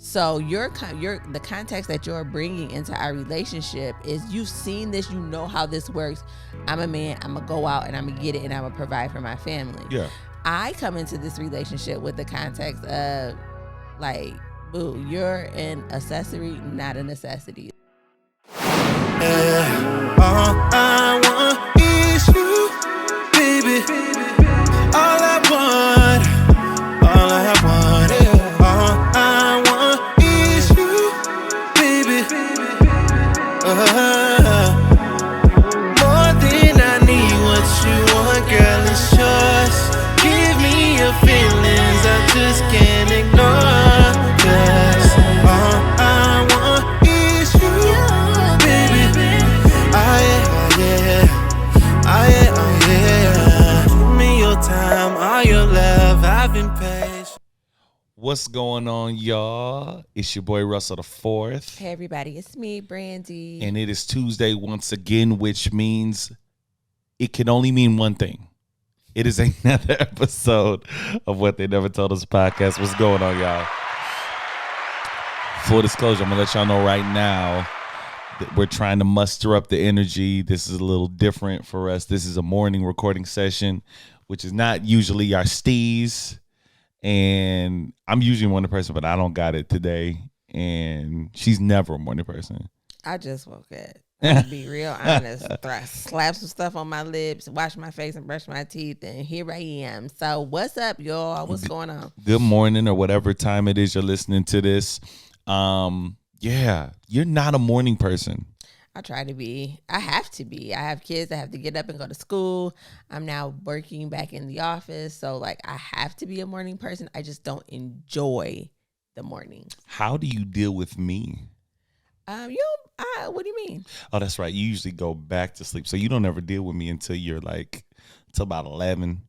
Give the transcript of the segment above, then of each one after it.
So the context that you're bringing into our relationship is you've seen this, you know how this works. I'm a man, I'm gonna go out and I'm gonna get it and I'm gonna provide for my family. Yeah. I come into this relationship with the context of like, boo, you're an accessory, not a necessity. All I want is you, baby. All I want, all I want, all I want is you, baby. More than I need, what you want, girl, it's yours. Give me your feelings, I just can't ignore. 'Cause all I want is you, baby. Give me your time, all your love, I've been patient. What's going on, y'all? It's your boy Russell the Fourth. Hey everybody, it's me, Brandi. And it is Tuesday once again, which means it can only mean one thing. It is another episode of What They Never Told Us podcast. What's going on, y'all? Full disclosure, I'm going to let y'all know right now that we're trying to muster up the energy. This is a little different for us. This is a morning recording session, which is not usually our steez. And I'm usually a morning person, but I don't got it today. And she's never a morning person. I just woke up. To be real honest, slap some stuff on my lips, wash my face, and brush my teeth, and here I am. So what's up, y'all? What's going on? Good morning, or whatever time it is you're listening to this. Yeah, you're not a morning person. I try to be. I have to be. I have kids. I have to get up and go to school. I'm now working back in the office. So, like, I have to be a morning person. I just don't enjoy the morning. How do you deal with me? What do you mean? Oh, that's right. You usually go back to sleep. So you don't ever deal with me until you're like, until about 11.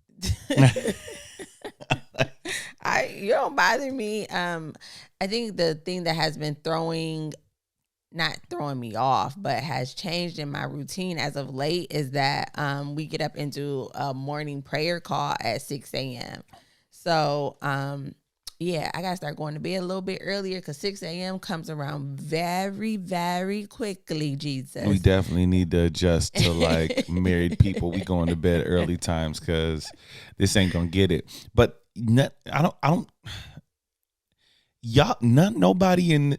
You don't bother me. I think the thing that has been not throwing me off, but has changed in my routine as of late is that we get up into a morning prayer call at 6 a.m. So, yeah, I got to start going to bed a little bit earlier because 6 a.m. comes around very, very quickly, Jesus. We definitely need to adjust to like married people. We going to bed early times because this ain't going to get it. But nobody in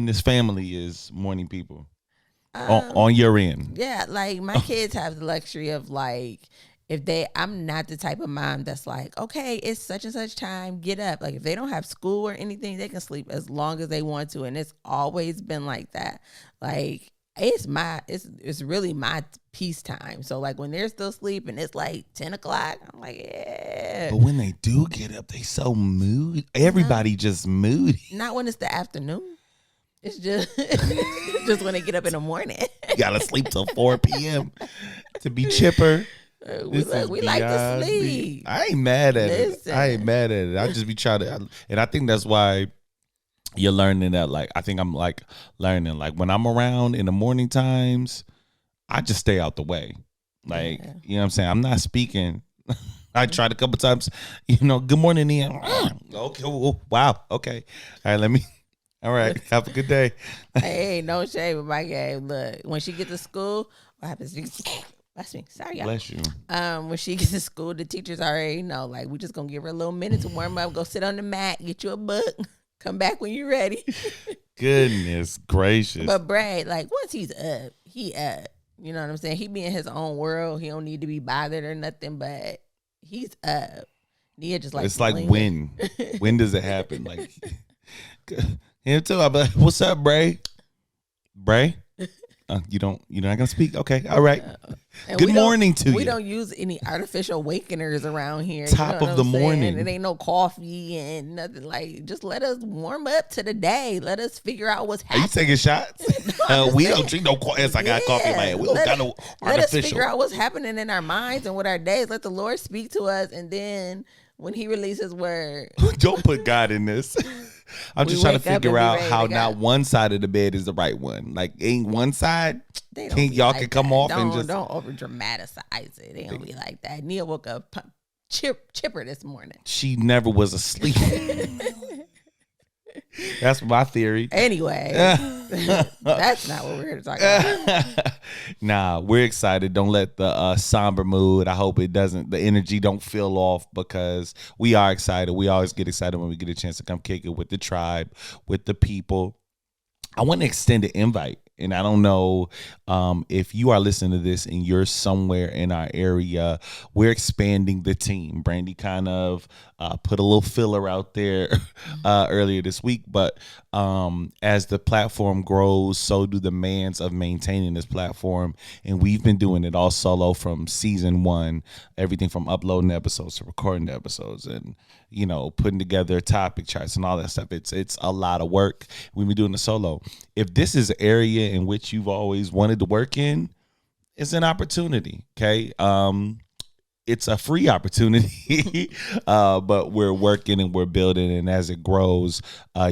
this family is morning people on your end. Yeah, like my kids have the luxury of like, I'm not the type of mom that's like, okay, it's such and such time, get up. Like if they don't have school or anything, they can sleep as long as they want to. And it's always been like that. Like it's really my peace time. So like when they're still sleeping, it's like 10 o'clock. I'm like, yeah. But when they do get up, they so moody. Everybody just moody. Not when it's the afternoon. It's just just when they get up in the morning. You gotta sleep till 4 p.m. to be chipper. We like to sleep. I ain't mad at it. I just be trying to, and I think that's why you're learning that. Like, I think I'm like learning, like when I'm around in the morning times, I just stay out the way. Like, you know what I'm saying? I'm not speaking. I tried a couple times, good morning, Ian. Okay, wow. Okay. All right, all right. Have a good day. Hey, no shade with my game. Look, when she gets to school, what happens? Bless me. Sorry, y'all. Bless you. When she gets to school, the teachers already know. Like, we just gonna give her a little minute to warm up. Go sit on the mat, get you a book, come back when you're ready. Goodness gracious. But Brad, like, once he's up, he up. You know what I'm saying? He be in his own world. He don't need to be bothered or nothing. But he's up. Nia just like it's like when does it happen? Like him too. I'm like, what's up, Bray? You're not gonna speak? Okay, all right. Good morning to you. We don't use any artificial awakeners around here. Top of the morning. It ain't no coffee and nothing. Like, just let us warm up to the day. Let us figure out what's happening. Are you taking shots? We don't drink no coffee. Yes, I got coffee. Like, we don't got no artificial. Let us figure out what's happening in our minds and with our days. Let the Lord speak to us, and then when He releases Word, don't put God in this. I'm just trying to figure out how not one side of the bed is the right one. Like, ain't one side? Y'all can come off and just don't over dramatize it. They don't be like that. Nia woke up chipper this morning. She never was asleep. That's my theory. Anyway, that's not what we're here to talk about. Nah, we're excited. Don't let the somber mood. I hope the energy don't feel off, because we are excited. We always get excited when we get a chance to come kick it with the tribe, with the people. I want to extend an invite. And I don't know if you are listening to this and you're somewhere in our area. We're expanding the team. Brandi kind of put a little filler out there earlier this week. But as the platform grows, so do the demands of maintaining this platform. And we've been doing it all solo from season 1, everything from uploading episodes to recording episodes and, putting together topic charts and all that stuff. It's a lot of work. We've been doing it solo. If this is an area in which you've always wanted to work in, it's an opportunity. Okay. It's a free opportunity, but we're working and we're building. And as it grows,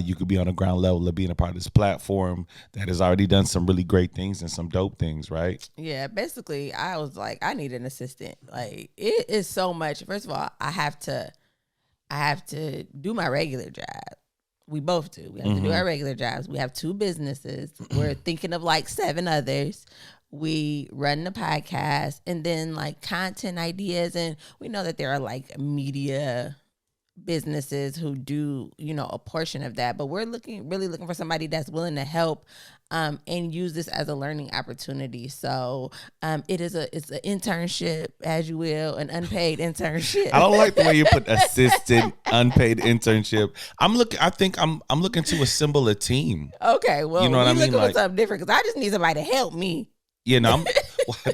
you could be on the ground level of being a part of this platform that has already done some really great things and some dope things, right? Yeah, basically, I was like, I need an assistant. Like, it is so much. First of all, I have to do my regular job. We both do. We have to do our regular jobs. We have 2 businesses. We're thinking of like 7 others. We run the podcast, and then like content ideas. And we know that there are like media businesses who do, a portion of that. But we're really looking for somebody that's willing to help and use this as a learning opportunity. So it's an internship, as you will, an unpaid internship. I don't like the way you put assistant, unpaid internship. I'm looking to assemble a team. Okay, well, you know what I mean? Looking for something different, because I just need somebody to help me.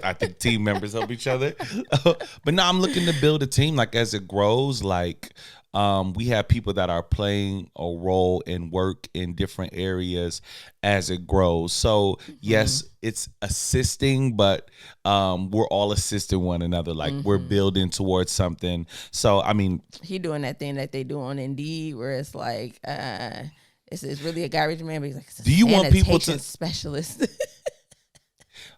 I think team members help each other. But no, I'm looking to build a team. Like, as it grows, like we have people that are playing a role and work in different areas as it grows. So yes, it's assisting, but we're all assisting one another. Like we're building towards something. So I mean, he doing that thing that they do on Indeed, where it's like it's really a garbage man, but he's like, do you want people to specialist?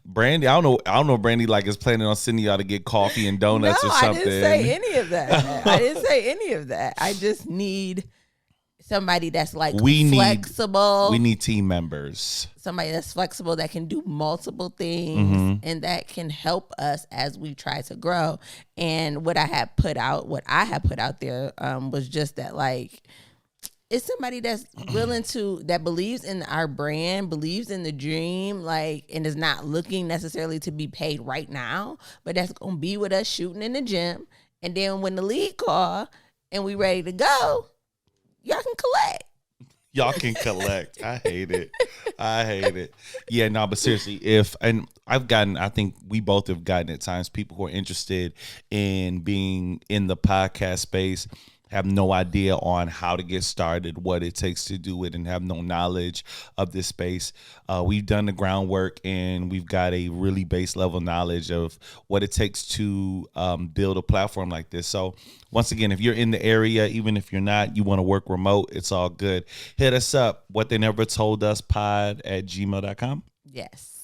Brandi, I don't know. Brandi like is planning on sending y'all to get coffee and donuts or something. I didn't say any of that. I just need somebody that's like flexible. We need team members. Somebody that's flexible, that can do multiple things and that can help us as we try to grow. And what I have put out there was just that, like, it's somebody that's willing to, that believes in our brand, believes in the dream, like, and is not looking necessarily to be paid right now, but that's going to be with us shooting in the gym. And then when the lead call and we ready to go, y'all can collect. Y'all can collect. I hate it. Yeah, no, but seriously, I think we both have gotten at times people who are interested in being in the podcast space, have no idea on how to get started, what it takes to do it, and have no knowledge of this space. We've done the groundwork, and we've got a really base level knowledge of what it takes to build a platform like this. So once again, if you're in the area, even if you're not, you want to work remote, it's all good. Hit us up, whattheynevertolduspod@gmail.com. Yes.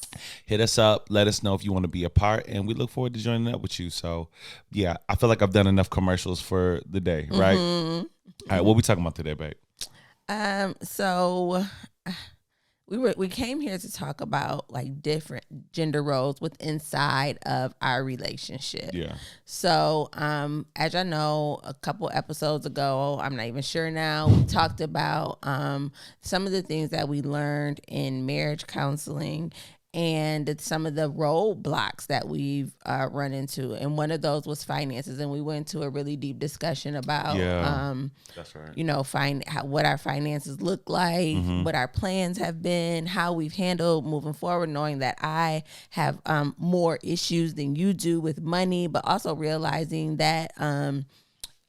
Hit us up. Let us know if you want to be a part, and we look forward to joining up with you. So, yeah, I feel like I've done enough commercials for the day, right? All right, what are we talking about today, babe? So we came here to talk about like different gender roles inside of our relationship. Yeah. So, as y'all know, a couple episodes ago, I'm not even sure now, we talked about some of the things that we learned in marriage counseling and some of the roadblocks that we've run into. And one of those was finances. And we went to a really deep discussion about, that's right. What our finances look like, what our plans have been, how we've handled moving forward, knowing that I have more issues than you do with money, but also realizing that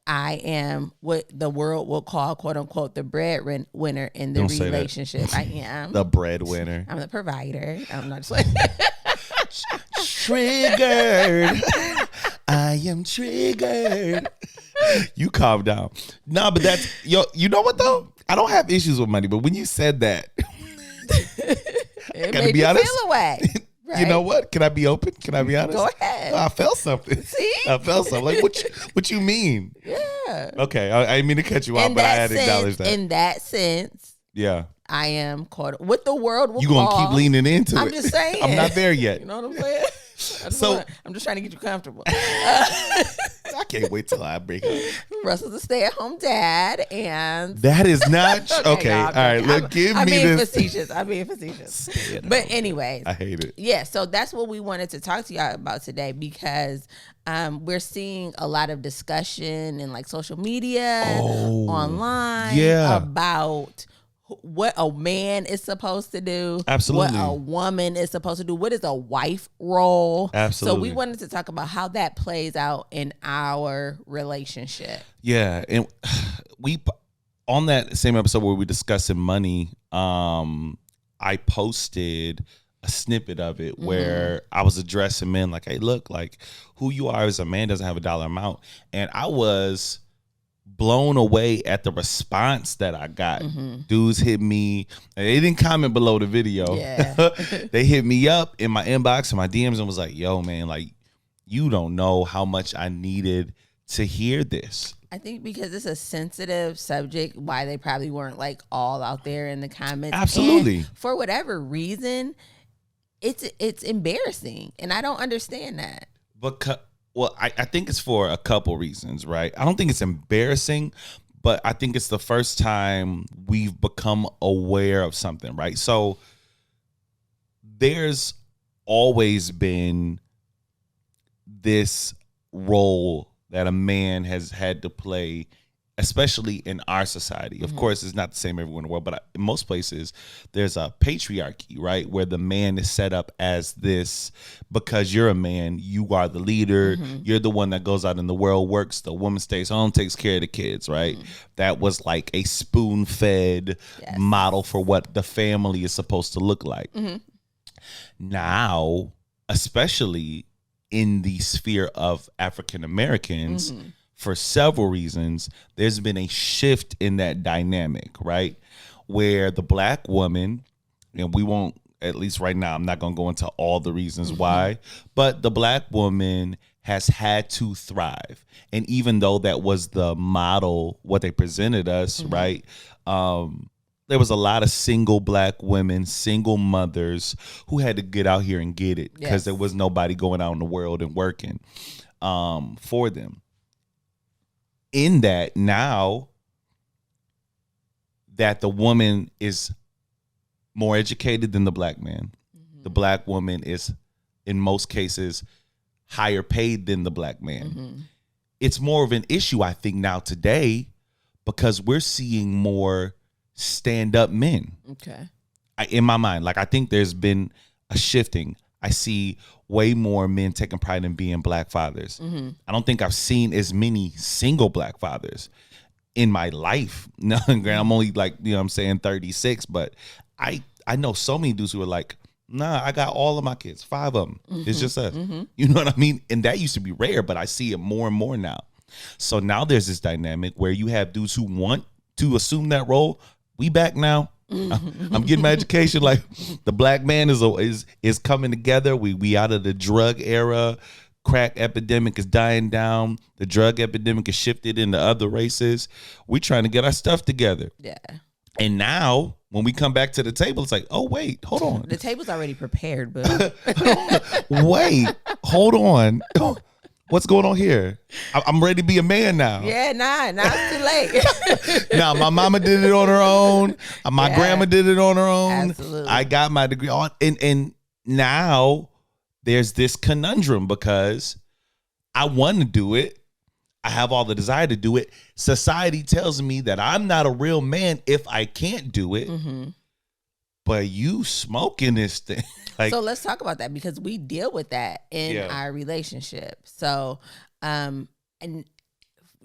I am what the world will call, quote unquote, the breadwinner in the relationship. I am the breadwinner. I'm the provider. I'm not just like triggered. I am triggered. You calm down. No, but that's you know what though? I don't have issues with money, but when you said that, it made me feel away. Right. You know what? Can I be open? Can I be honest? Go ahead. I felt something. See? I felt something. Like, what you mean? Yeah. Okay, I didn't mean to cut you off, but I had to acknowledge that. In that sense, yeah, I am caught. What the world will you gonna call, keep leaning into it. I'm just saying. I'm not there yet. You know what I'm saying? I'm just trying to get you comfortable. I can't wait till I break up. Russell's a stay-at-home dad, and that is not okay. All right, look, give me this. I'm being facetious. But anyways, I hate it. Yeah, so that's what we wanted to talk to y'all about today because we're seeing a lot of discussion in like social media, online, about what a man is supposed to do, absolutely, what a woman is supposed to do, what is a wife role. Absolutely. So we wanted to talk about how that plays out in our relationship. Yeah, and we on that same episode where we discussing money, I posted a snippet of it where I was addressing men like, hey, look, like who you are as a man doesn't have a dollar amount, and I was blown away at the response that I got. Dudes hit me. They didn't comment below the video. Yeah. They hit me up in my inbox and my DMs and was like, yo, man, like, you don't know how much I needed to hear this. I think because it's a sensitive subject, why they probably weren't like all out there in the comments. Absolutely. And for whatever reason, it's embarrassing. And I don't understand that. Well, I think it's for a couple reasons, right? I don't think it's embarrassing, but I think it's the first time we've become aware of something, right? So there's always been this role that a man has had to play, especially in our society. Of course, it's not the same everywhere in the world, but in most places, there's a patriarchy, right? Where the man is set up as this, because you're a man, you are the leader, you're the one that goes out in the world, works, the woman stays home, takes care of the kids, right? That was like a spoon-fed model for what the family is supposed to look like. Now, especially in the sphere of African Americans, for several reasons, there's been a shift in that dynamic, right? Where the black woman, and we won't, at least right now, I'm not going to go into all the reasons why, but the black woman has had to thrive. And even though that was the model, what they presented us, right? There was a lot of single black women, single mothers who had to get out here and get it because there was nobody going out in the world and working for them. In that, now that the woman is more educated than the black man, the black woman is, in most cases, higher paid than the black man. It's more of an issue, I think, now today because we're seeing more stand-up men. Okay. In my mind, like I think there's been a shifting. I see way more men taking pride in being black fathers. I don't think I've seen as many single black fathers in my life. No, I'm only like, you know what I'm saying, 36, but I know so many dudes who are like, nah, I got all of my kids, 5 of them. It's just us. You know what I mean? And that used to be rare, but I see it more and more now. So now there's this dynamic where you have dudes who want to assume that role. We back now. I'm getting my education. Like the black man is coming together. We out of the drug era. Crack epidemic is dying down. The drug epidemic is shifted into other races. We trying to get our stuff together. Yeah. And now when we come back to the table, it's like, oh wait, hold on. The table's already prepared, but wait, hold on. What's going on here? I'm ready to be a man now. Yeah, nah, it's too late. Now, my mama did it on her own. My grandma did it on her own. Absolutely. I got my degree on. And now there's this conundrum because I want to do it. I have all the desire to do it. Society tells me that I'm not a real man if I can't do it. But you smoking this thing. Like, so let's talk about that because we deal with that in our relationship. So, and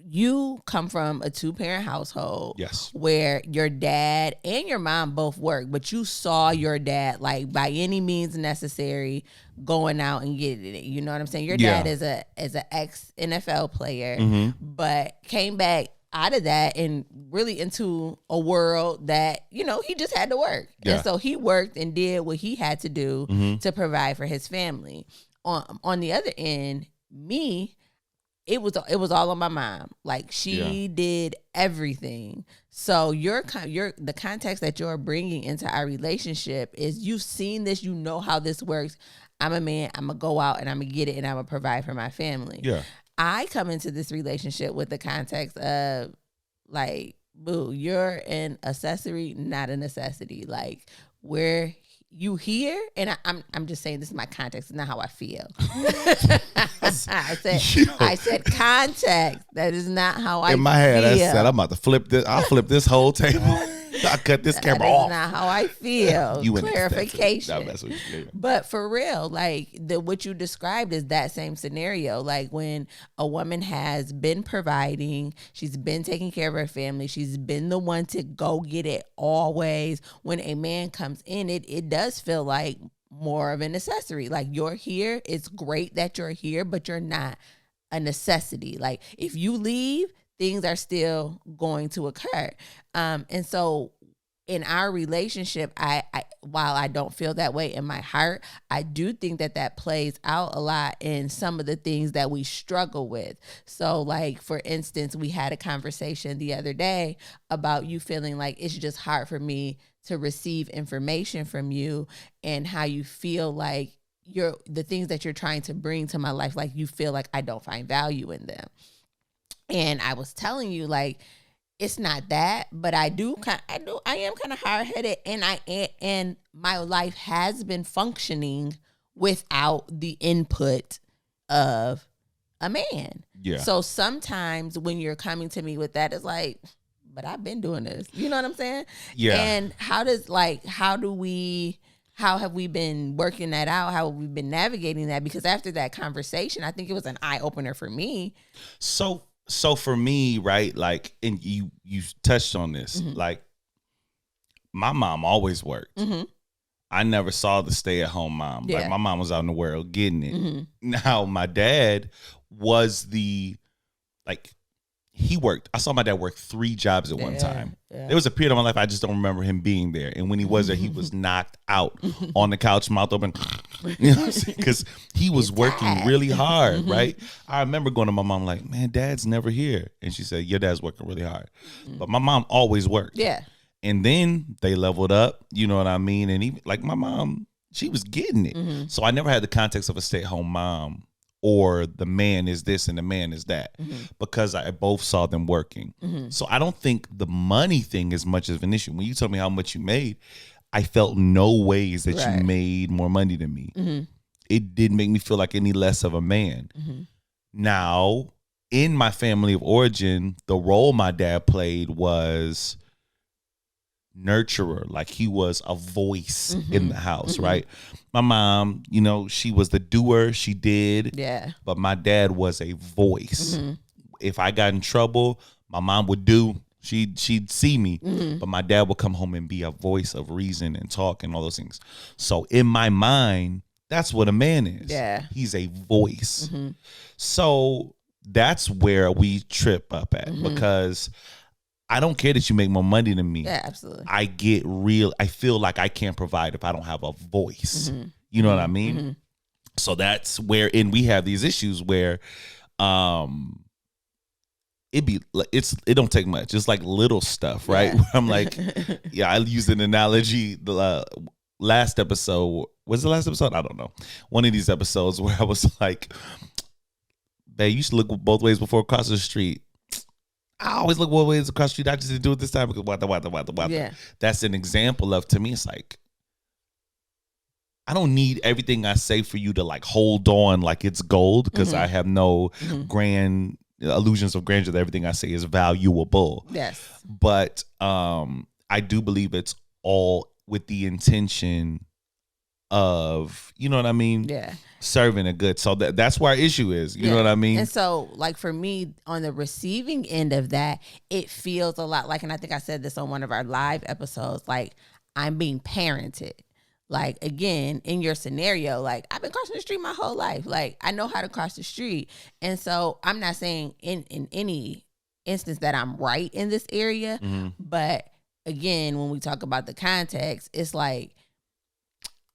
you come from a 2-parent household, where your dad and your mom both work, but you saw your dad like by any means necessary going out and getting it. You know what I'm saying? Your dad is a ex NFL player, but came back out of that and really into a world that, you know, he just had to work. Yeah. And so he worked and did what he had to do to provide for his family. On the other end, me, it was all on my mom. Like, she did everything. So the context that you're bringing into our relationship is, you've seen this, you know how this works. I'm a man, I'm gonna go out and I'm gonna get it and I'm gonna provide for my family. Yeah. I come into this relationship with the context of, like, boo, you're an accessory, not a necessity. Like, where you here, and I'm just saying, this is my context, it's not how I feel. I said context. That is not how I feel. In my head, I said, I'm about to flip this. I'll flip this whole table. I cut this camera off. That's not how I feel. You Clarification. That's what you're But for real, like, what you described is that same scenario. Like, when a woman has been providing, she's been taking care of her family, she's been the one to go get it always. When a man comes in, it does feel like more of an accessory. Like, you're here, it's great that you're here, but you're not a necessity. Like, if you leave, things are still going to occur. And so in our relationship, I while I don't feel that way in my heart, I do think that plays out a lot in some of the things that we struggle with. So, like, for instance, we had a conversation the other day about you feeling like it's just hard for me to receive information from you, and how you feel like the things that you're trying to bring to my life, like, you feel like I don't find value in them. And I was telling you, like, it's not that, but I am kind of hard-headed, and my life has been functioning without the input of a man. Yeah. So sometimes when you're coming to me with that, it's like, but I've been doing this. You know what I'm saying? Yeah. And how have we been working that out? How have we been navigating that? Because after that conversation, I think it was an eye-opener for me. So for me, right, like, and you touched on this, like, my mom always worked. I never saw the stay-at-home mom. Yeah. Like, my mom was out in the world getting it. Now, my dad was he worked. I saw my dad work 3 jobs at one time. Yeah. There was a period of my life I just don't remember him being there. And when he was there, he was knocked out on the couch, mouth open. You know what I'm saying? Because he was working really hard, right? I remember going to my mom like, man, Dad's never here. And she said, your dad's working really hard. But my mom always worked. Yeah. And then they leveled up, you know what I mean? And even, like, my mom, she was getting it. So I never had the context of a stay-at-home mom, or the man is this and the man is that, because I both saw them working. So I don't think the money thing is much of an issue. When you told me how much you made, I felt no ways that you made more money than me. It didn't make me feel like any less of a man. Now, in my family of origin, the role my dad played was nurturer. Like, he was a voice in the house, right? My mom, you know, she was the doer, she did. Yeah. But my dad was a voice. If I got in trouble, my mom would she'd see me, but my dad would come home and be a voice of reason and talk and all those things. So in my mind, that's what a man is. Yeah. He's a voice. So that's where we trip up at, because I don't care that you make more money than me. Yeah, absolutely. I feel like I can't provide if I don't have a voice. You know what I mean? So that's where, and we have these issues where it don't take much. It's like little stuff, right? Yeah. I'm like, yeah, I used an analogy the last episode. Was the last episode? I don't know. One of these episodes where I was like, babe, you should look both ways before crossing the street. I always look both ways across the street. I just didn't do it this time because what. Yeah. That's an example of, to me, it's like, I don't need everything I say for you to, like, hold on like it's gold, because I have no grand illusions of grandeur that everything I say is valuable. Yes. But I do believe it's all with the intention of, you know what I mean? Yeah. Serving a good. So that's where our issue is. You know what I mean? And so, like, for me, on the receiving end of that, it feels a lot like, and I think I said this on one of our live episodes, like, I'm being parented. Like, again, in your scenario, like, I've been crossing the street my whole life. Like, I know how to cross the street. And so I'm not saying in any instance that I'm right in this area. But again, when we talk about the context, it's like,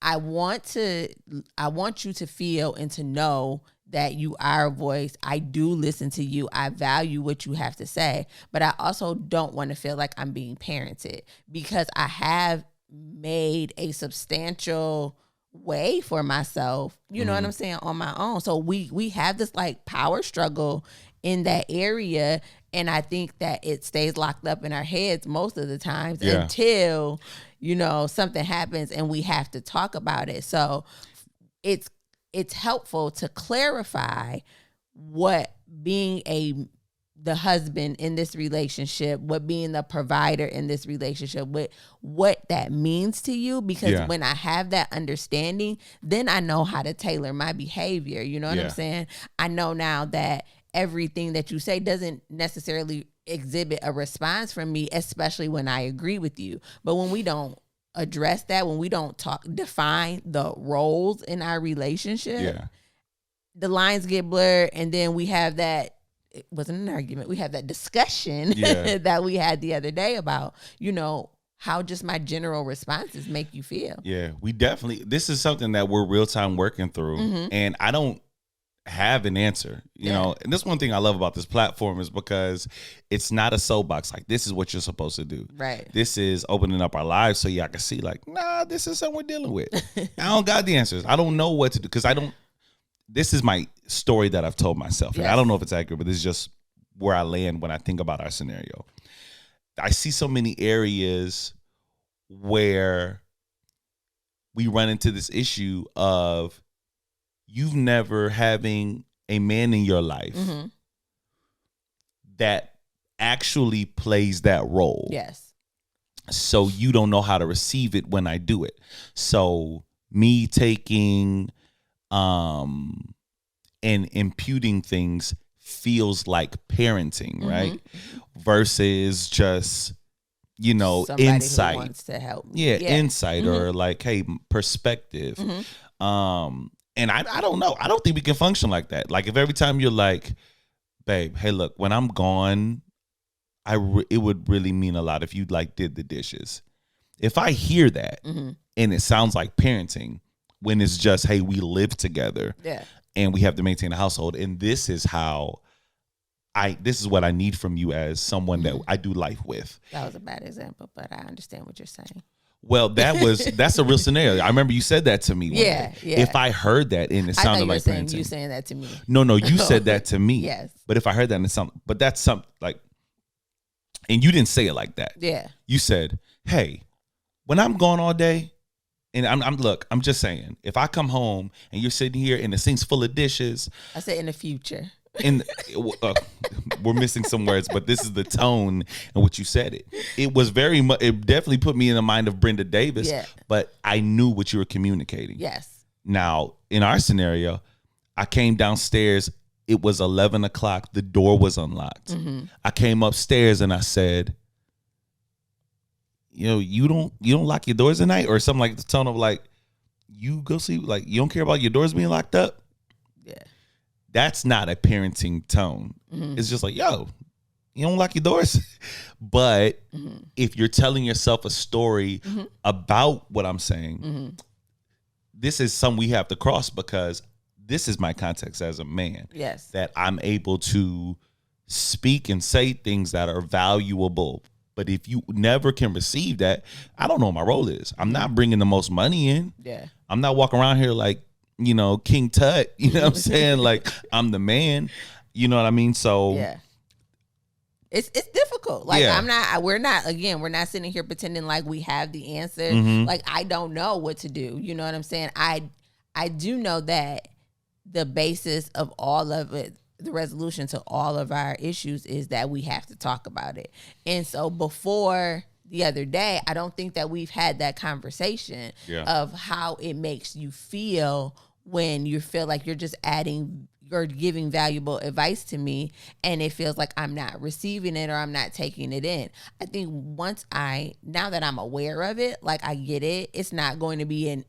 I want you to feel and to know that you are a voice. I do listen to you. I value what you have to say, but I also don't want to feel like I'm being parented, because I have made a substantial way for myself, you know what I'm saying, on my own. So we have this like power struggle in that area, and I think that it stays locked up in our heads most of the times until, you know, something happens and we have to talk about it. So it's helpful to clarify what being the husband in this relationship, what being the provider in this relationship, what that means to you. Because when I have that understanding, then I know how to tailor my behavior. You know what I'm saying? I know now that everything that you say doesn't necessarily exhibit a response from me, especially when I agree with you. But when we don't address that, when we don't define the roles in our relationship, the lines get blurred, and then we have that, it wasn't an argument, we have that discussion that we had the other day about, you know, how just my general responses make you feel. Yeah, we definitely, this is something that we're real time working through, and I don't have an answer, you know. And this one thing I love about this platform is because it's not a soapbox. Like, this is what you're supposed to do. Right. This is opening up our lives so y'all can see, like, nah, this is something we're dealing with. I don't got the answers. I don't know what to do, because this is my story that I've told myself. And I don't know if it's accurate, but this is just where I land when I think about our scenario. I see so many areas where we run into this issue of you've never having a man in your life that actually plays that role. Yes. So you don't know how to receive it when I do it. So me taking and imputing things feels like parenting, right? Versus just, you know, somebody insight. who wants to help. Insight or like, hey, perspective. And I don't know. I don't think we can function like that. Like, if every time you're like, babe, hey, look, when I'm gone, it would really mean a lot if you like did the dishes. If I hear that and it sounds like parenting, when it's just, hey, we live together and we have to maintain a household, and this is how this is what I need from you as someone that I do life with. That was a bad example, but I understand what you're saying. Well, that's a real scenario. I remember you said that to me one day. If I heard that and it sounded like parenting. You saying that to me. No, you said that to me. Yes. But if I heard that and it sounded, but that's something like, and you didn't say it like that. Yeah. You said, hey, when I'm gone all day, and I'm just saying, if I come home and you're sitting here and the sink's full of dishes. I said in the future. We're missing some words, but this is the tone in which you said it. It was very much, it definitely put me in the mind of Brenda Davis, but I knew what you were communicating. Yes. Now, in our scenario, I came downstairs, it was 11 o'clock, the door was unlocked. I came upstairs and I said, you know, you don't lock your doors at night, or something like the tone of like, you go sleep, like, you don't care about your doors being locked up? Yeah. That's not a parenting tone. It's just like, yo, you don't lock your doors. But if you're telling yourself a story about what I'm saying, this is something we have to cross, because this is my context as a man. Yes. That I'm able to speak and say things that are valuable. But if you never can receive that, I don't know what my role is. I'm not bringing the most money in. Yeah. I'm not walking around here like, you know, King Tut, you know what I'm saying? Like, I'm the man, you know what I mean? So yeah, it's difficult. Like, we're not sitting here pretending like we have the answer. Like, I don't know what to do. You know what I'm saying? I do know that the basis of all of it, the resolution to all of our issues, is that we have to talk about it. And so before the other day, I don't think that we've had that conversation of how it makes you feel when you feel like you're just adding you're giving valuable advice to me and it feels like I'm not receiving it or I'm not taking it in. I think now that I'm aware of it, like I get it, it's not going to be an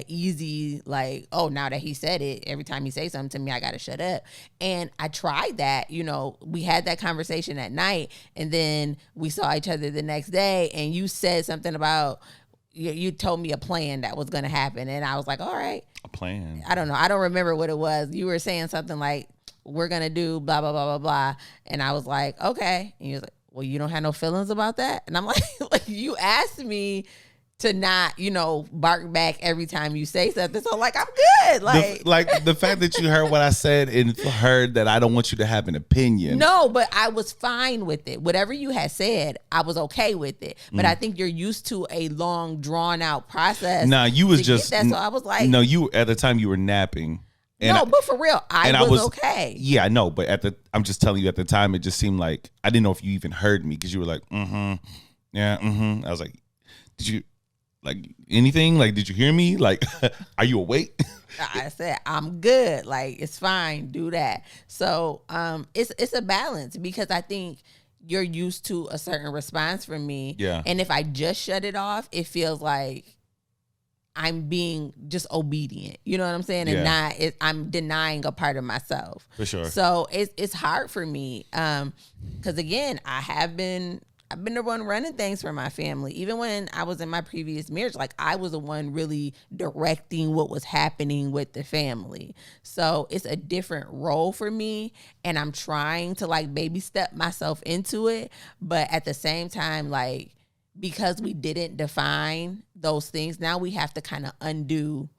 easy, like, oh, now that he said it, every time he says something to me, I got to shut up. And I tried that, we had that conversation at night and then we saw each other the next day and you said something about, you told me a plan that was going to happen. And I was like, all right. A plan. I don't know. I don't remember what it was. You were saying something like, we're going to do blah, blah, blah, blah, blah. And I was like, okay. And you was like, well, you don't have no feelings about that? And I'm like, you asked me to not, bark back every time you say something. So like, I'm good. The fact that you heard what I said and heard that I don't want you to have an opinion. No, but I was fine with it. Whatever you had said, I was okay with it. But I think you're used to a long, drawn out process. Nah, you was just that. So I was like, no, at the time you were napping. But for real, I was okay. Yeah, I know. But I'm just telling you, at the time, it just seemed like I didn't know if you even heard me because you were like, yeah, I was like, did you? Like anything? Like, did you hear me? Like, are you awake? I said, I'm good. Like, it's fine. Do that. So, it's a balance because I think you're used to a certain response from me. Yeah. And if I just shut it off, it feels like I'm being just obedient. You know what I'm saying? And I'm denying a part of myself. For sure. So it's hard for me. Cause again, I've been the one running things for my family. Even when I was in my previous marriage, like I was the one really directing what was happening with the family. So it's a different role for me. And I'm trying to like baby step myself into it. But at the same time, like, because we didn't define those things, now we have to kind of undo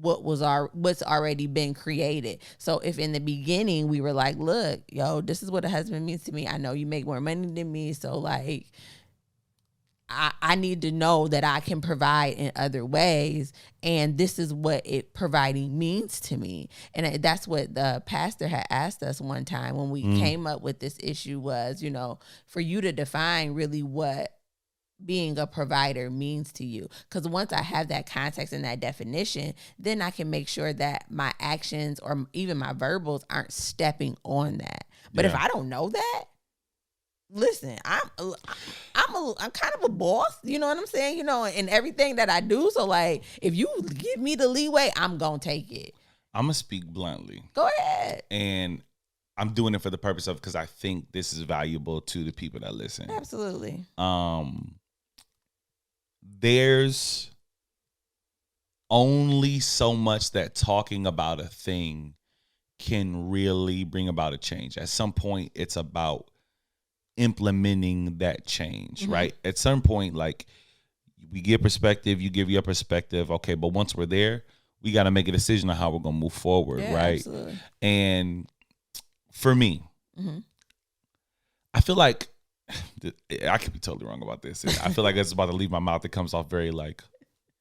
what's already been created. So if in the beginning we were like, look, this is what a husband means to me. I know you make more money than me. So like, I need to know that I can provide in other ways. And this is what providing means to me. And that's what the pastor had asked us one time when we came up with this issue was, for you to define really what being a provider means to you. Because once I have that context and that definition, then I can make sure that my actions or even my verbals aren't stepping on that. But if I don't know that, listen, I'm kind of a boss, you know what I'm saying? In everything that I do. So like, if you give me the leeway, I'm going to take it. I'm going to speak bluntly. Go ahead. And I'm doing it for the purpose of, because I think this is valuable to the people that listen. Absolutely. There's only so much that talking about a thing can really bring about a change. At some point, it's about implementing that change, right? At some point, like, we get perspective, you give your perspective, okay, but once we're there, we got to make a decision on how we're going to move forward, right? Absolutely. And for me, I feel like, I could be totally wrong about this. I feel like it's about to leave my mouth. It comes off very like,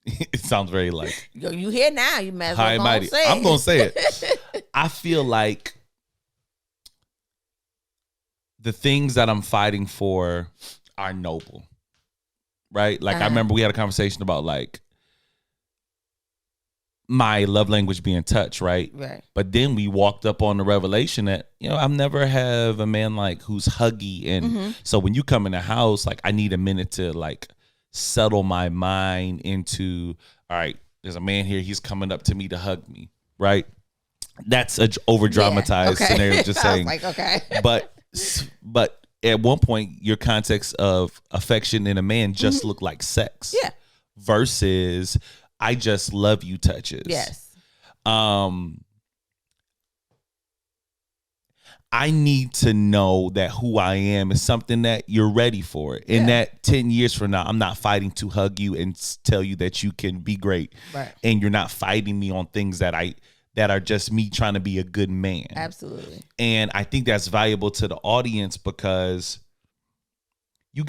it sounds very like. Yo, you here now. You might as well say it. I'm going to say it. I feel like the things that I'm fighting for are noble, right? Like I remember we had a conversation about like my love language being touch, right? Right. But then we walked up on the revelation that, I've never have a man like who's huggy. And so when you come in the house, like I need a minute to like settle my mind into, all right, there's a man here. He's coming up to me to hug me, right? That's a over dramatized scenario, just saying. I was like, okay. But at one point, your context of affection in a man just looked like sex. Yeah. Versus I just love you touches. Yes. I need to know that who I am is something that you're ready for. And that 10 years from now, I'm not fighting to hug you and tell you that you can be great. Right. And you're not fighting me on things that are just me trying to be a good man. Absolutely. And I think that's valuable to the audience because you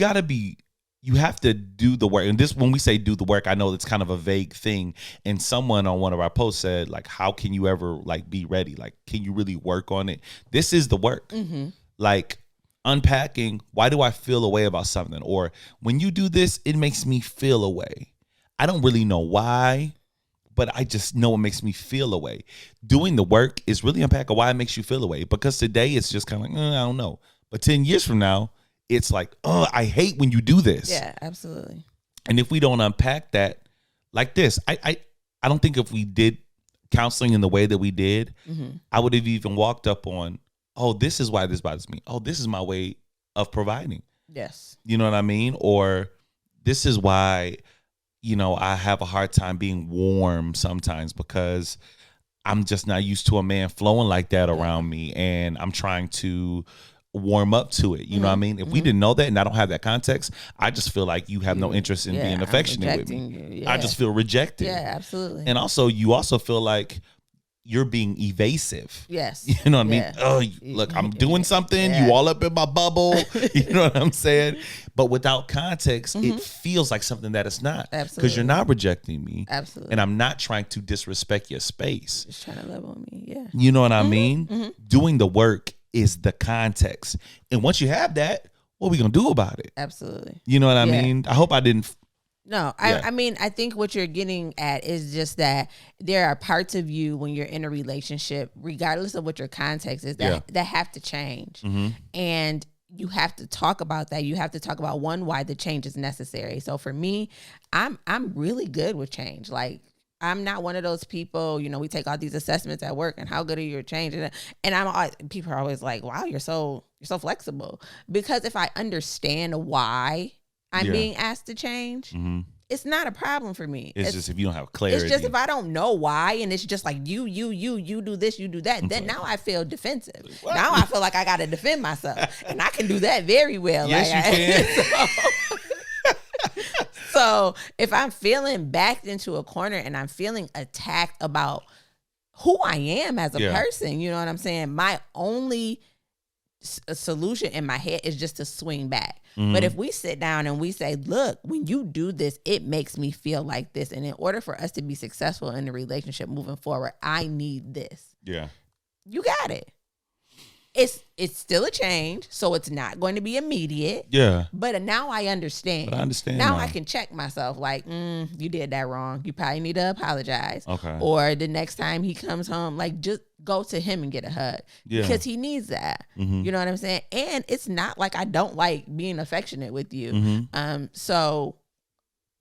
have to do the work. And this, when we say do the work, I know it's kind of a vague thing. And someone on one of our posts said, like, how can you ever like be ready? Like, can you really work on it? This is the work. Like unpacking, why do I feel a way about something? Or when you do this, it makes me feel a way. I don't really know why, but I just know it makes me feel a way. Doing the work is really unpacking why it makes you feel a way, because today it's just kind of like, I don't know. But 10 years from now, it's like, oh, I hate when you do this. Yeah, absolutely. And if we don't unpack that like this, I don't think if we did counseling in the way that we did, I would have even walked up on, oh, this is why this bothers me. Oh, this is my way of providing. Yes. You know what I mean? Or this is why, I have a hard time being warm sometimes, because I'm just not used to a man flowing like that around me, and I'm trying to warm up to it. You know what I mean? If we didn't know that and I don't have that context, I just feel like you have no interest in being affectionate with me. I just feel rejected. Yeah, absolutely. And also, you also feel like you're being evasive. Yes. You know what I mean? Oh, look, I'm doing something. You all up in my bubble. You know what I'm saying? But without context, it feels like something that it's not. Absolutely. Because you're not rejecting me. Absolutely. And I'm not trying to disrespect your space. Just trying to love on me. Yeah. You know what I mean? Doing the work is the context. And once you have that, what are we going to do about it? Absolutely. You know what I mean? I hope I didn't. No, I mean, I think what you're getting at is just that there are parts of you when you're in a relationship, regardless of what your context is, that have to change. And you have to talk about that. You have to talk about, one, why the change is necessary. So for me, I'm really good with change. Like, I'm not one of those people, we take all these assessments at work and how good are you at changing. And people are always like, wow, you're so flexible. Because if I understand why I'm being asked to change, it's not a problem for me. It's just if you don't have clarity. It's just if I don't know why, and it's just like you do this, you do that, then now I feel defensive. What? Now I feel like I got to defend myself, and I can do that very well. Yes, you can. So if I'm feeling backed into a corner and I'm feeling attacked about who I am as a person, you know what I'm saying? My only solution in my head is just to swing back. But if we sit down and we say, look, when you do this, it makes me feel like this. And in order for us to be successful in the relationship moving forward, I need this. Yeah. You got it. It's still a change, so it's not going to be immediate. Yeah. But now I understand. But I understand now. I can check myself like, you did that wrong. You probably need to apologize. Okay. Or the next time he comes home, like, just go to him and get a hug. Yeah. Because he needs that. You know what I'm saying? And it's not like I don't like being affectionate with you. So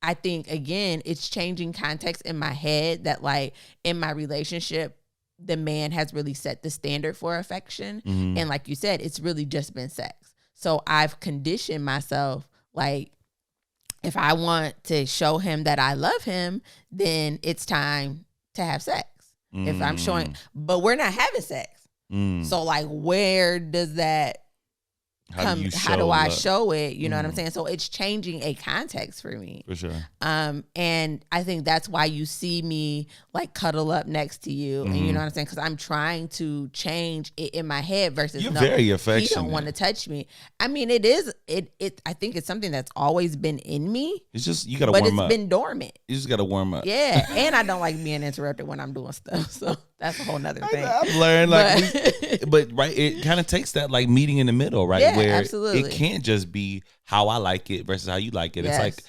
I think, again, it's changing context in my head that, like, in my relationship, the man has really set the standard for affection. And like you said, it's really just been sex. So I've conditioned myself, like, if I want to show him that I love him, then it's time to have sex. If I'm showing, but we're not having sex. So like, where does that come? How do I show it? You know what I'm saying? So it's changing a context for me. For sure. And I think that's why you see me like cuddle up next to you, and you know what I'm saying? Because I'm trying to change it in my head versus you're very affectionate. He don't want to touch me. I mean, it is. I think it's something that's always been in me. It's just you got to warm up. But it's been dormant. You just got to warm up. Yeah, and I don't like being interrupted when I'm doing stuff. So that's a whole nother thing. I've learned but right, it kind of takes that like meeting in the middle, right? Yeah, where absolutely. It can't just be how I like it versus how you like it. Yes. It's like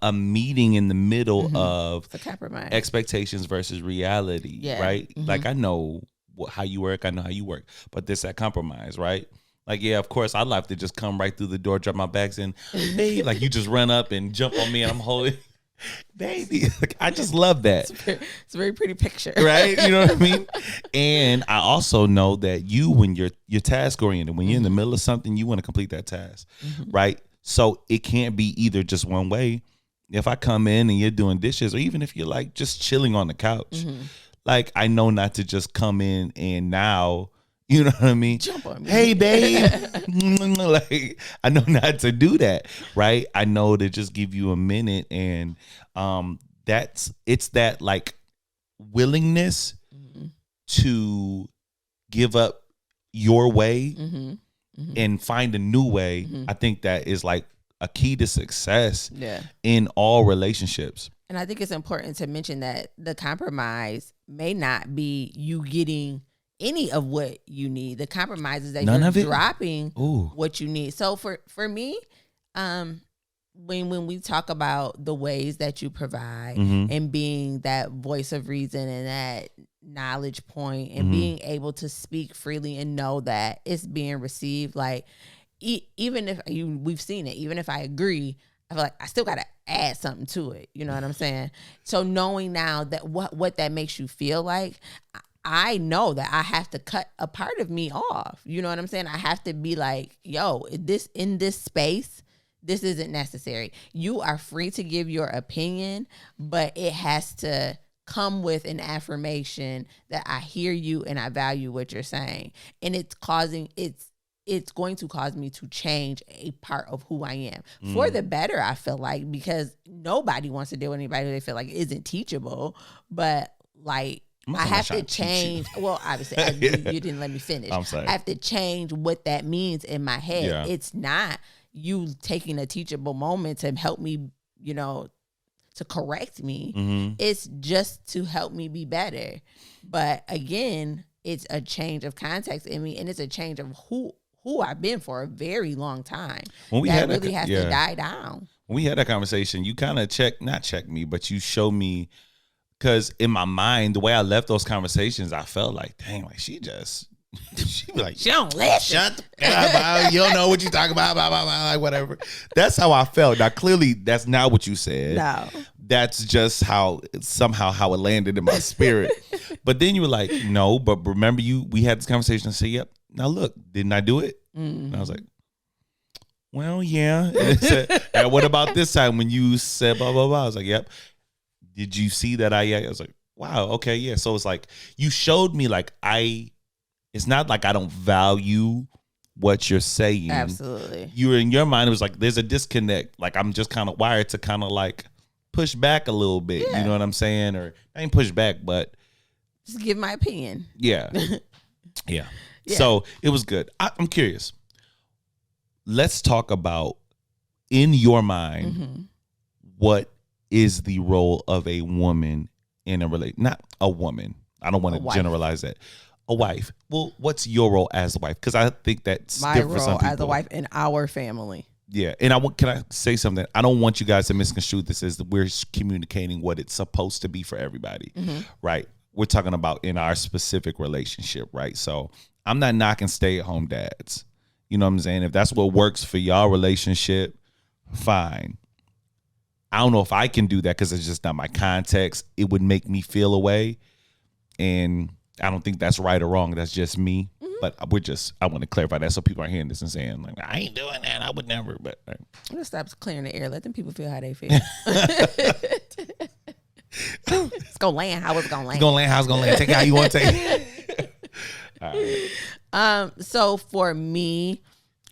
a meeting in the middle of a compromise. Expectations versus reality, right? Like I know how you work, I know how you work, but there's that compromise, right? Like, yeah, of course, I'd like to just come right through the door, drop my bags in, babe, like you just run up and jump on me and I'm holding. Baby, like, I just love that. It's a very pretty picture, right? You know what I mean? And I also know that you, when you're task oriented, when you're in the middle of something, you want to complete that task, right? So it can't be either just one way. If I come in and you're doing dishes, or even if you're like just chilling on the couch, like I know not to just come in and now, you know what I mean? Jump on me. Hey, babe. Like, I know not to do that, right? I know to just give you a minute. And it's that like willingness to give up your way and find a new way. I think that is like a key to success in all relationships. And I think it's important to mention that the compromise may not be you getting any of what you need. The compromise is that you're dropping what you need. So for me, when we talk about the ways that you provide and being that voice of reason and that knowledge point and being able to speak freely and know that it's being received, like even if we've seen it, even if I agree, I feel like I still got to add something to it. You know what I'm saying? So knowing now that what that makes you feel like, I know that I have to cut a part of me off. You know what I'm saying? I have to be like, yo, in this space, this isn't necessary. You are free to give your opinion, but it has to come with an affirmation that I hear you and I value what you're saying. And it's going to cause me to change a part of who I am for the better, I feel like, because nobody wants to deal with anybody who they feel like isn't teachable. But like, I have to change. Well, obviously, you didn't let me finish. I'm sorry. I have to change what that means in my head. Yeah. It's not you taking a teachable moment to help me, to correct me. It's just to help me be better. But again, it's a change of context in me, and it's a change of who I've been for a very long time. When we that really has to die down. When we had that conversation, you kind of not check me, but you show me. Because in my mind, the way I left those conversations, I felt like, dang, like she be like, she don't listen. Shut the up. You don't know what you talking about, blah, blah, blah, like whatever. That's how I felt. Now, clearly, that's not what you said. No. That's just how it landed in my spirit. But then you were like, no, but remember we had this conversation and say, yep, now look, didn't I do it? And I was like, well, yeah. And, said, and what about this time when you said blah, blah, blah? I was like, yep. Did you see that I was like, wow, okay, yeah. So it's like, you showed me like it's not like I don't value what you're saying. Absolutely. You were in your mind, it was like, there's a disconnect. Like I'm just kind of wired to kind of like push back a little bit. Yeah. You know what I'm saying? Or I ain't push back, but. Just give my opinion. Yeah. Yeah. So it was good. I'm curious. Let's talk about, in your mind, what is the role of a woman in a relationship? Not a woman. I don't want to generalize that. A wife. Well, what's your role as a wife? Because I think that's my different for some role people. as a wife in our family. Yeah, and can I say something? I don't want you guys to misconstrue this as we're communicating what it's supposed to be for everybody, right? We're talking about in our specific relationship, right? So I'm not knocking stay-at-home dads. You know what I'm saying? If that's what works for y'all relationship, fine. I don't know if I can do that because it's just not my context. It would make me feel a way. And I don't think that's right or wrong. That's just me. But I want to clarify that so people aren't hearing this and saying, like, I ain't doing that. I would never. But I'm going to stop clearing the air. Let them people feel how they feel. It's going to land how it's going to land. It's going to land how it's going to land. Take it how you want to take it. All right. So for me,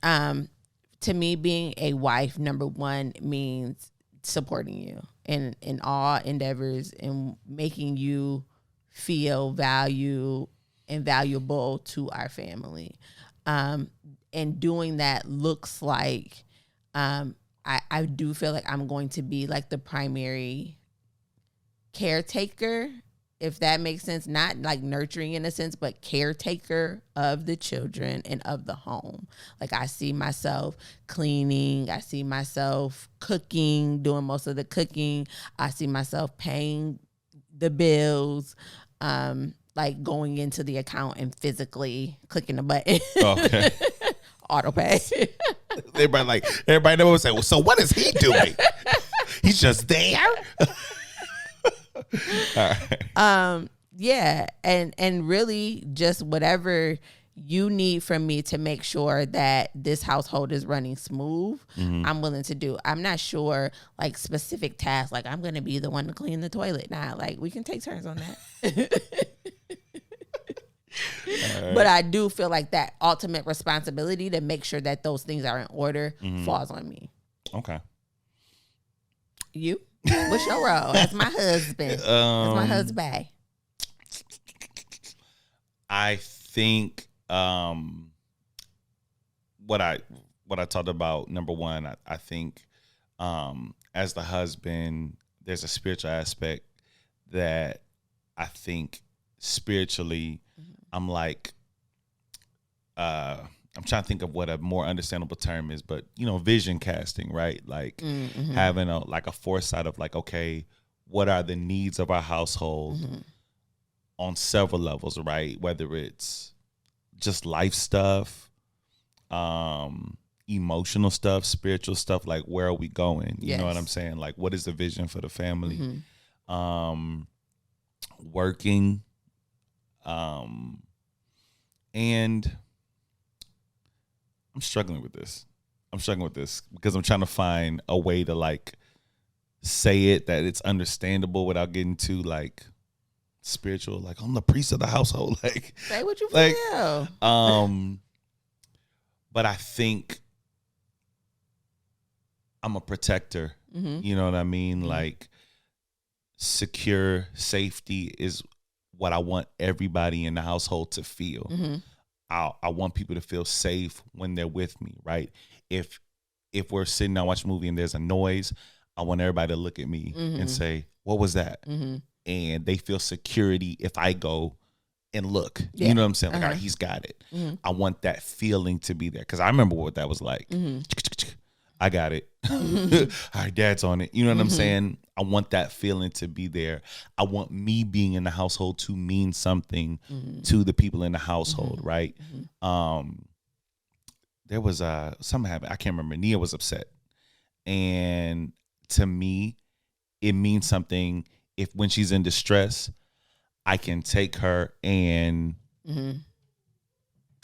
to me, being a wife, number one, means supporting you in all endeavors and making you feel value and valuable to our family. And doing that looks like I do feel like I'm going to be like the primary caretaker, if that makes sense, not like nurturing in a sense, but caretaker of the children and of the home. Like I see myself cleaning, I see myself cooking, doing most of the cooking. I see myself paying the bills, like going into the account and physically clicking the button. Okay. Auto pay. Everybody knows say, well, so what is he doing? He's just there. All right. Yeah, and really just whatever you need from me to make sure that this household is running smooth, I'm willing to do. I'm not sure like specific tasks, like I'm gonna be the one to clean the toilet. Nah, like we can take turns on that. Right. But I do feel like that ultimate responsibility to make sure that those things are in order falls on me. Okay. You? What's your role as my husband? As my husband. I think what I talked about, number one, I think as the husband, there's a spiritual aspect that I think spiritually I'm like I'm trying to think of what a more understandable term is, but vision casting, right? Like having a foresight of like, okay, what are the needs of our household on several levels, right? Whether it's just life stuff, emotional stuff, spiritual stuff, like where are we going? You know what I'm saying? Like, what is the vision for the family? Working, and I'm struggling with this. Because I'm trying to find a way to like say it that it's understandable without getting too like spiritual. Like, I'm the priest of the household. Like, say what you feel. But I think I'm a protector. You know what I mean? Like, secure safety is what I want everybody in the household to feel. I want people to feel safe when they're with me, right? If we're sitting down watching a movie and there's a noise, I want everybody to look at me and say, what was that? And they feel security if I go and look. You know what I'm saying? Like, all right, he's got it. I want that feeling to be there. Because I remember what that was like. I got it. All right, dad's on it. You know what I'm saying? I want that feeling to be there. I want me being in the household to mean something to the people in the household, right? There was something happened. I can't remember. Nia was upset. And to me, it means something if when she's in distress, I can take her and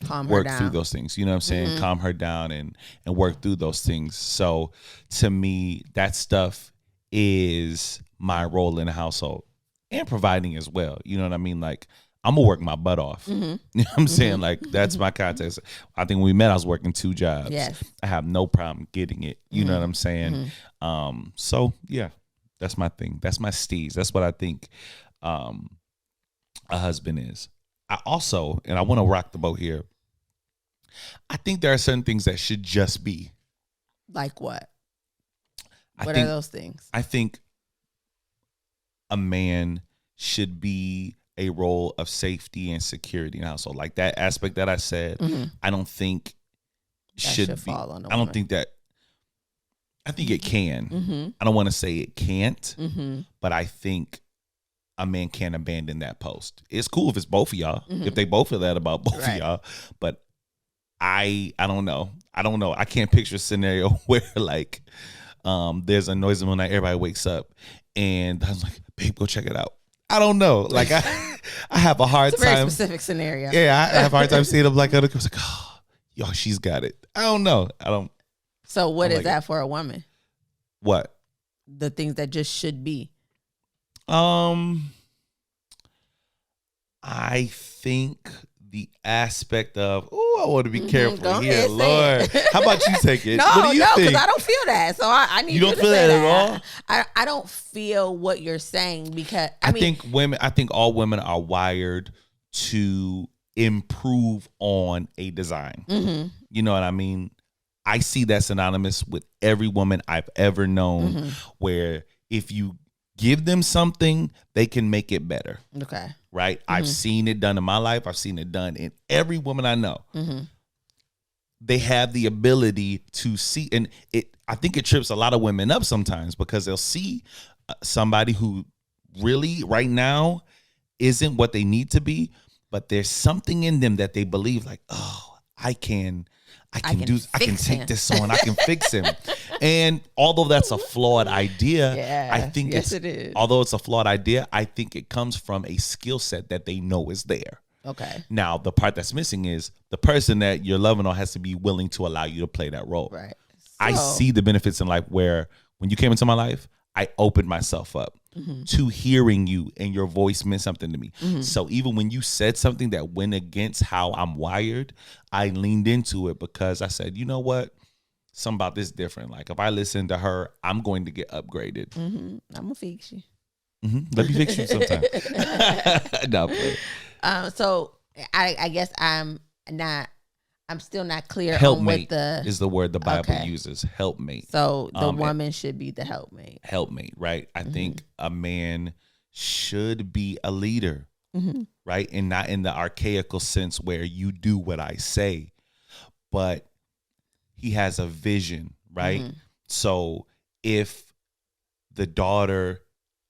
calm her work down through those things. You know what I'm saying? Calm her down and work through those things. So to me, that stuff is my role in the household and providing as well. You know what I mean? Like, I'm gonna work my butt off. You know what I'm saying? Like, that's my context. I think when we met, I was working 2 jobs. Yes. I have no problem getting it. You know what I'm saying? So yeah, that's my thing. That's my steez. That's what I think a husband is. I also, and I want to rock the boat here, I think there are certain things that should just be. Like what? What are those things? I think a man should be a role of safety and security in the household. Like that aspect that I said, I don't think should be. Fall on I don't think that. I think it can. I don't want to say it can't, but I think a man can't abandon that post. It's cool if it's both of y'all, if they both feel that about both of y'all, but I don't know. I can't picture a scenario where like there's a noise in the night, everybody wakes up, and I was like, babe, go check it out. I don't know. Like I have a hard it's a time. very specific scenario. Yeah, I have a hard time seeing them like other girls. Like, oh, yo, she's got it. I don't know. I don't. So what is that for a woman? What? The things that just should be. I think the aspect of, I want to be careful here, ahead, Lord. How about you take it? No, what do you think? because I don't feel that. So I need you don't to feel say that at all. I don't feel what you're saying because I think all women are wired to improve on a design. You know what I mean? I see that synonymous with every woman I've ever known, where if you give them something, they can make it better. Okay. Right? I've seen it done in my life. I've seen it done in every woman I know. They have the ability to see, and I think it trips a lot of women up sometimes because they'll see somebody who really right now isn't what they need to be, but there's something in them that they believe like, oh, I can take this on. I can fix him. And although that's a flawed idea, I think it is. Although it's a flawed idea, I think it comes from a skill set that they know is there. Okay. Now, the part that's missing is the person that you're loving on has to be willing to allow you to play that role. Right. I see the benefits in life where when you came into my life, I opened myself up to hearing you, and your voice meant something to me. So even when you said something that went against how I'm wired, I leaned into it because I said, you know what? Something about this different. Like if I listen to her, I'm going to get upgraded. I'm gonna fix you. Let me fix you sometime. No, play. So I guess I'm still not clear Helpmate on what is the word the Bible uses. Helpmate. So the woman should be the helpmate. Helpmate, right? I think a man should be a leader, right? And not in the archaical sense where you do what I say, but he has a vision, right? So if the daughter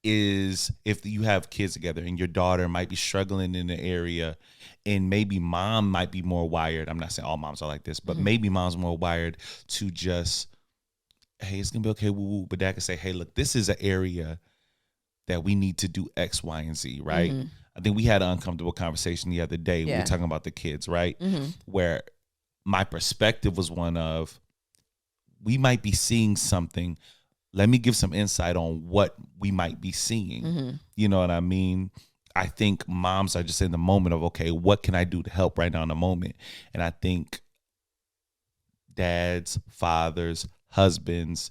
if you have kids together and your daughter might be struggling in the area, and maybe mom might be more wired. I'm not saying all moms are like this, but maybe mom's more wired to just, hey, it's gonna be okay, woo woo. But dad can say, hey, look, this is an area that we need to do X, Y, and Z, right? I think we had an uncomfortable conversation the other day. We were talking about the kids, right? Where my perspective was one of, we might be seeing something. Let me give some insight on what we might be seeing. You know what I mean? I think moms are just in the moment of, okay, what can I do to help right now in the moment? And I think dads, fathers, husbands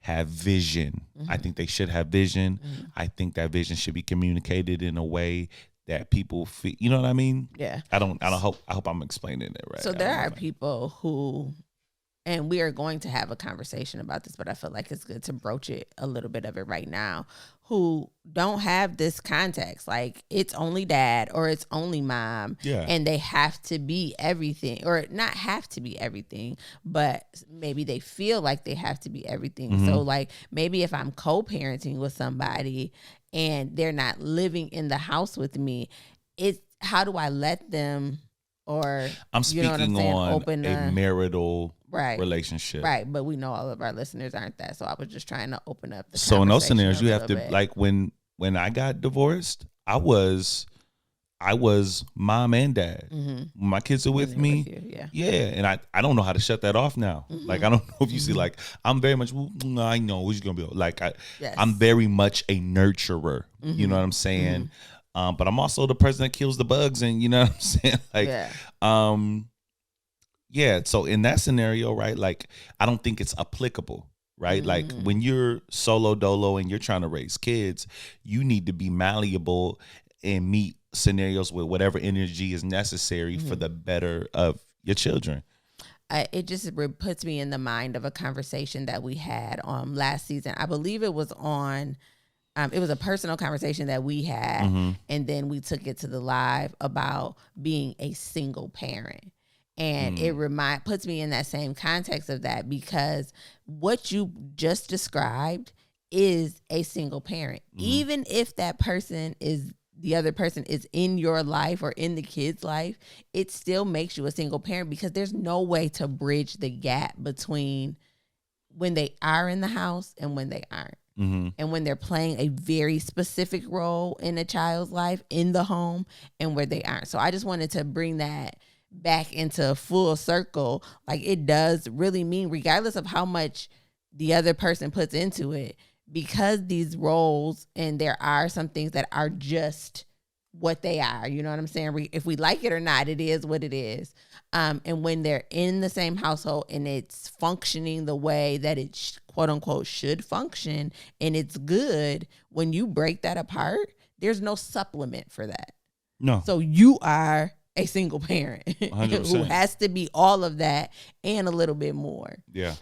have vision. I think they should have vision. I think that vision should be communicated in a way that people feel, you know what I mean? Yeah. I hope I'm explaining it right. So there are people who, and we are going to have a conversation about this, but I feel like it's good to broach it a little bit of it right now, who don't have this context. Like, it's only dad or it's only mom. Yeah. And they have to be everything, or not have to be everything, but maybe they feel like they have to be everything. So like, maybe if I'm co-parenting with somebody and they're not living in the house with me, it's how do I let them, or I'm speaking, you know what I'm saying, on open a marital relationship. Right. But we know all of our listeners aren't that. So I was just trying to open up the So in those scenarios, you have to bit. Like when I got divorced, I was mom and dad. My kids are with me. Yeah. And I don't know how to shut that off now. Like, I don't know if you see, like, I'm very much, well, I know who's going to be like, I'm very much a nurturer. You know what I'm saying? But I'm also the person that kills the bugs, and you know what I'm saying? Like, yeah. So in that scenario, right? Like, I don't think it's applicable, right? Like, when you're solo dolo and you're trying to raise kids, you need to be malleable and meet scenarios with whatever energy is necessary for the better of your children. It just puts me in the mind of a conversation that we had last season. I believe it was on. It was a personal conversation that we had, and then we took it to the live about being a single parent. And it puts me in that same context of that, because what you just described is a single parent. Even if the other person is in your life or in the kid's life, it still makes you a single parent, because there's no way to bridge the gap between when they are in the house and when they aren't. And when they're playing a very specific role in a child's life in the home and where they aren't. So I just wanted to bring that back into full circle. Like, it does really mean, regardless of how much the other person puts into it, because these roles, and there are some things that are just what they are, you know what I'm saying? If we like it or not, it is what it is. And when they're in the same household and it's functioning the way that it quote unquote should function, and it's good, when you break that apart, there's no supplement for that. No. So you are a single parent 100%. who has to be all of that and a little bit more. Yeah.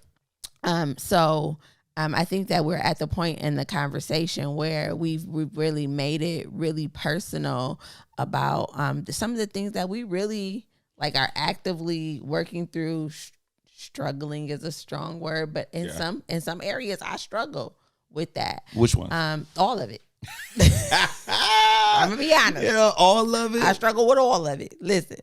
I think that we're at the point in the conversation where we've really made it really personal about some of the things that we really like are actively working through. Struggling is a strong word, but in some areas I struggle with that. Which one? All of it. I'm gonna be honest. Yeah, all of it. I struggle with all of it. Listen,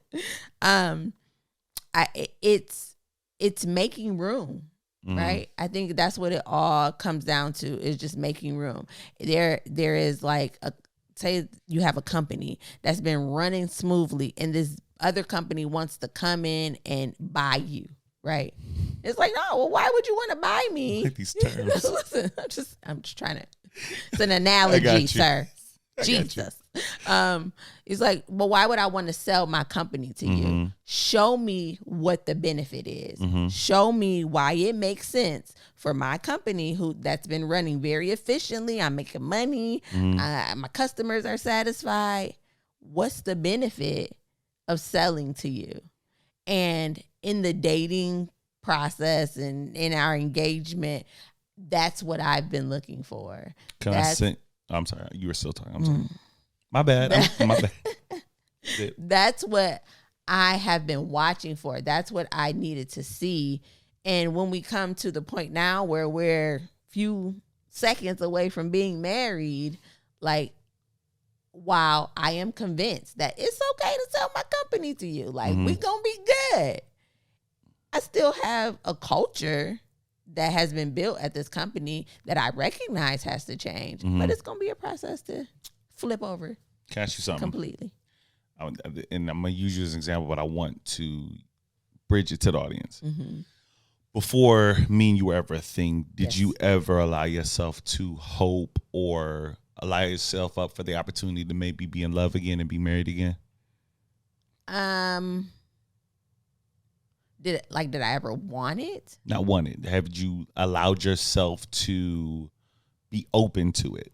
it's making room. Right. I think that's what it all comes down to, is just making room. There is like say you have a company that's been running smoothly, and this other company wants to come in and buy you. Right. It's like, no, well, why would you want to buy me? I like these terms. Listen, I'm just trying to, it's an analogy, sir. Jesus. It's like, well, why would I want to sell my company to you? Show me what the benefit is. Show me why it makes sense for my company that's been running very efficiently. I'm making money. My customers are satisfied. What's the benefit of selling to you? And in the dating process and in our engagement, that's what I've been looking for. I'm sorry, you were still talking. I'm sorry. My bad. My bad. That's what I have been watching for. That's what I needed to see. And when we come to the point now where we're few seconds away from being married, like, while I am convinced that it's okay to sell my company to you, like, we gonna be good, I still have a culture that has been built at this company that I recognize has to change. But it's gonna be a process to flip over. Can I ask you something? Completely. And I'm gonna use you as an example, but I want to bridge it to the audience. Before me and you were ever a thing, did you ever allow yourself to hope or allow yourself up for the opportunity to maybe be in love again and be married again? Did I ever want it? Not want it. Have you allowed yourself to be open to it?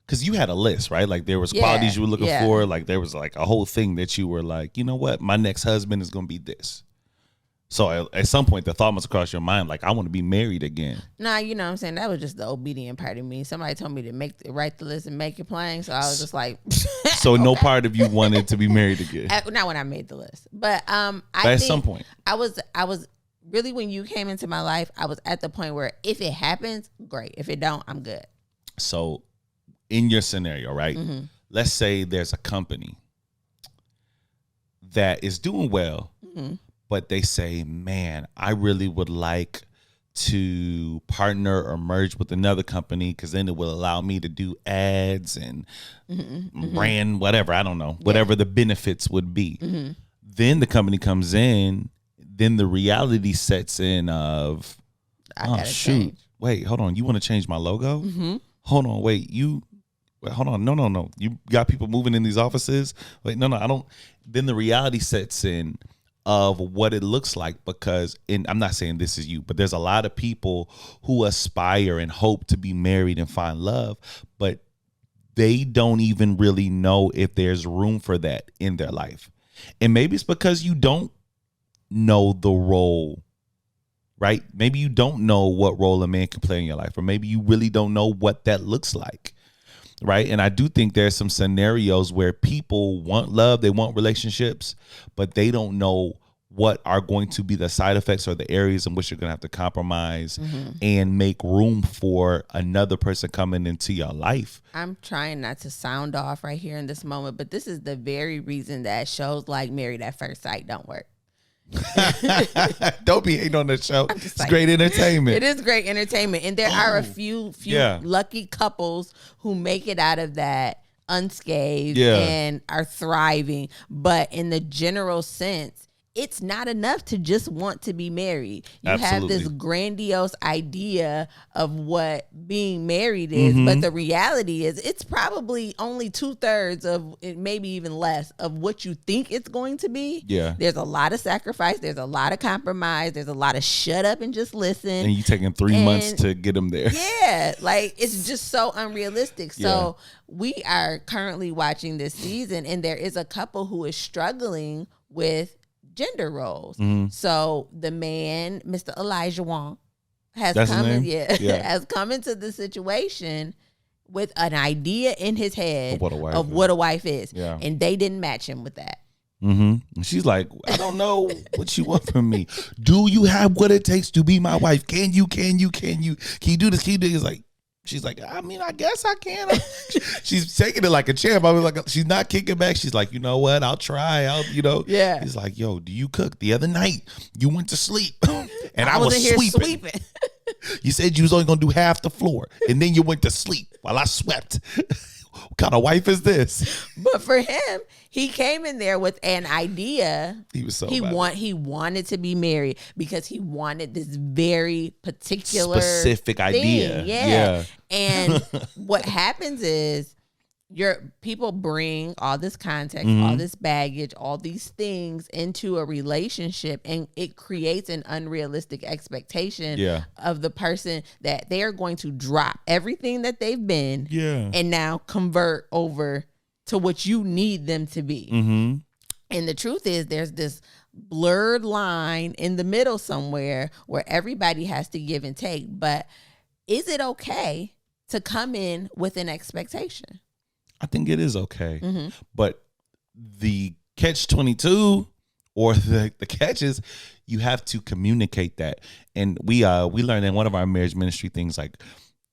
Because you had a list, right? Like, there was qualities you were looking for. Like, there was like a whole thing that you were like, you know what? My next husband is going to be this. So at some point, the thought must cross your mind, like, I want to be married again. Nah, you know what I'm saying? That was just the obedient part of me. Somebody told me to write the list and make it plain. So I was just like. So no part of you wanted to be married again? Not when I made the list. But I at some point. I was really, when you came into my life, I was at the point where if it happens, great. If it don't, I'm good. So in your scenario, right? Let's say there's a company that is doing well. But they say, man, I really would like to partner or merge with another company because then it will allow me to do ads and brand, whatever. I don't know, whatever the benefits would be. Then the company comes in. Then the reality sets in of, oh, shoot. Change. Wait, hold on. You want to change my logo? Hold on. Wait, hold on. No. You got people moving in these offices? Wait, no, I don't. Then the reality sets in of what it looks like, because I'm not saying this is you, but there's a lot of people who aspire and hope to be married and find love, but they don't even really know if there's room for that in their life. And maybe it's because you don't know the role, right? Maybe you don't know what role a man can play in your life, or maybe you really don't know what that looks like. Right. And I do think there's some scenarios where people want love, they want relationships, but they don't know what are going to be the side effects or the areas in which you're going to have to compromise and make room for another person coming into your life. I'm trying not to sound off right here in this moment, but this is the very reason that shows like Married at First Sight don't work. Don't be hating on the show. It's great entertainment. It is great entertainment, and there are a few lucky couples who make it out of that unscathed and are thriving. But in the general sense, it's not enough to just want to be married. You have this grandiose idea of what being married is, but the reality is it's probably only 2/3 of it, maybe even less of what you think it's going to be. Yeah. There's a lot of sacrifice. There's a lot of compromise. There's a lot of shut up and just listen. And you taking 3 months to get them there. Yeah. Like, it's just so unrealistic. So we are currently watching this season, and there is a couple who is struggling with gender roles. So the man, Mr. Elijah Wong, has has come into the situation with an idea in his head of what a wife is. Yeah. And they didn't match him with that. And she's like, I don't know what you want from me. Do you have what it takes to be my wife? Can you do this? Can you do this? She's like, I mean, I guess I can. She's taking it like a champ. I was like, she's not kicking back. She's like, you know what? I'll try. Yeah. He's like, yo, do you cook? The other night you went to sleep and I was sweeping. You said you was only going to do half the floor and then you went to sleep while I swept. What kind of wife is this? But for him, he came in there with an idea. He was he wanted to be married because he wanted this very particular specific thing. Idea. Yeah. And what happens is your people bring all this context, all this baggage, all these things into a relationship, and it creates an unrealistic expectation of the person that they are going to drop everything that they've been and now convert over to what you need them to be. And the truth is, there's this blurred line in the middle somewhere where everybody has to give and take. But is it okay to come in with an expectation? I think it is okay. But the catch-22 or the catch is you have to communicate that. And we learned in one of our marriage ministry things, like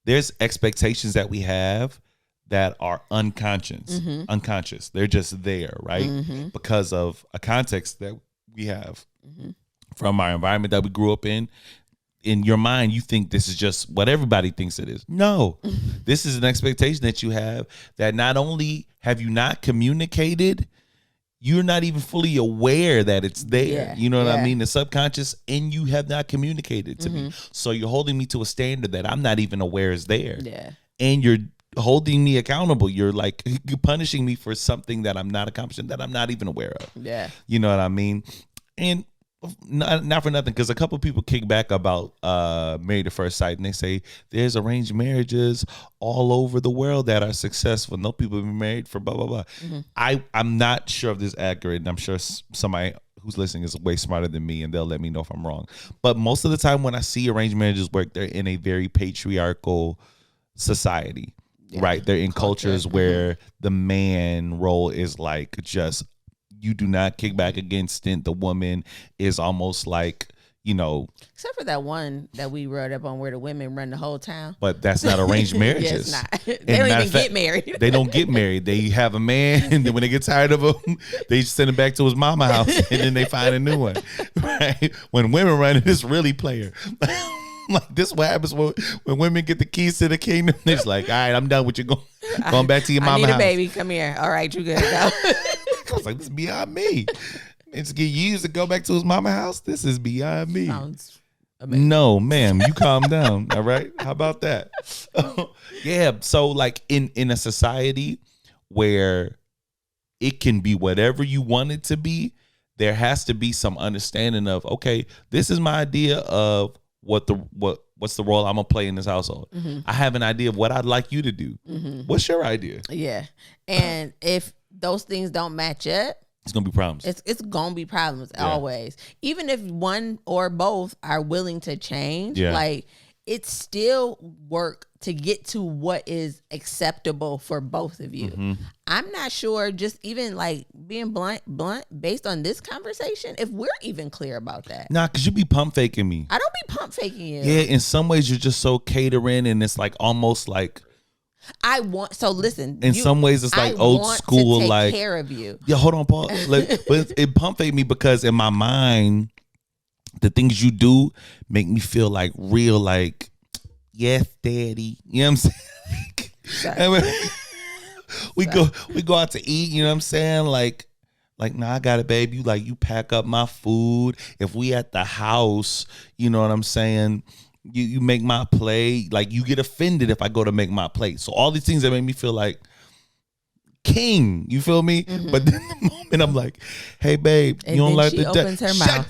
there's expectations that we have that are unconscious. They're just there, right? Because of a context that we have from our environment that we grew up in. In your mind, you think this is just what everybody thinks it is. No, this is an expectation that you have that not only have you not communicated, you're not even fully aware that it's there. Yeah, you know what I mean? The subconscious, and you have not communicated to me. So you're holding me to a standard that I'm not even aware is there. Yeah. And you're holding me accountable. You're like, you're punishing me for something that I'm not accomplishing, that I'm not even aware of. Yeah. You know what I mean? And not for nothing, because a couple of people kick back about Married at First Sight, and they say there's arranged marriages all over the world that are successful. No people have been married for blah blah blah. I'm not sure if this is accurate, and I'm sure somebody who's listening is way smarter than me, and they'll let me know if I'm wrong. But most of the time when I see arranged marriages work, they're in a very patriarchal society, right? They're in cultures where the man role is like just, you do not kick back against it. The woman is almost like, you know. Except for that one that we wrote up on where the women run the whole town. But that's not arranged marriages. Yeah, it's not. They don't even get married. They don't get married. They have a man, and then when they get tired of him, they send him back to his mama house, and then they find a new one. Right? When women run it, it's really player. Like, this what happens when women get the keys to the kingdom. It's like, all right, I'm done with you going back to your mama house. I need a baby. Come here. All right, you good. Go. I was like, this is beyond me. And to get used to go back to his mama house, this is beyond me. Sounds amazing. No, ma'am, you calm down. All right? How about that? Yeah. So like in a society where it can be whatever you want it to be, there has to be some understanding of, okay, this is my idea of what's the role I'm gonna play in this household. I have an idea of what I'd like you to do. What's your idea? Yeah. And if those things don't match up, it's gonna be problems. It's gonna be problems always. Even if one or both are willing to change, like, it's still work to get to what is acceptable for both of you. I'm not sure, just even like being blunt based on this conversation, if we're even clear about that. Nah, because you be pump faking me. I don't be pump faking you. Yeah, in some ways you're just so catering, and it's like almost like, listen. In some ways, it's like old school, to take like care of you. Yeah, hold on, Paul. But it pump fake me because in my mind, the things you do make me feel like real, like, yes, daddy. You know what I'm saying? we go out to eat. You know what I'm saying? Like, nah, I got it, babe. You pack up my food. If we at the house, you know what I'm saying? You make my plate. Like, you get offended if I go to make my plate. So all these things that make me feel like king. You feel me? But then the moment I'm like, hey, babe, and you don't like the opens her mouth.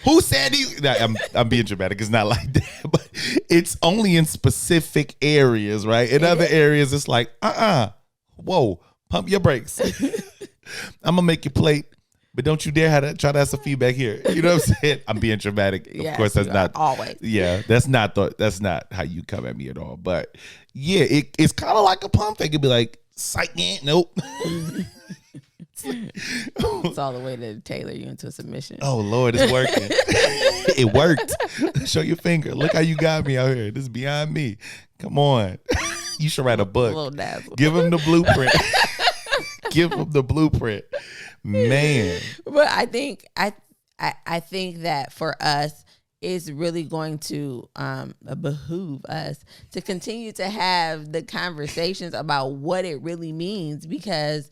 Who said you? Nah, I'm being dramatic. It's not like that. But it's only in specific areas, right? In other areas, it's like, whoa, pump your brakes. I'm going to make your plate. But don't you dare try to have some feedback here. You know what I'm saying? I'm being dramatic. Of course, that's not always. Yeah, that's not how you come at me at all. But yeah, it's kind of like a pump fake. It'd be like, psych, nope. It's all the way to tailor you into a submission. Oh Lord, it's working. It worked. Show your finger. Look how you got me out here. This is beyond me. Come on. You should write a book. A little dazzle. Give him the blueprint. Give him the blueprint. Man. But I think that for us, it's really going to behoove us to continue to have the conversations about what it really means, because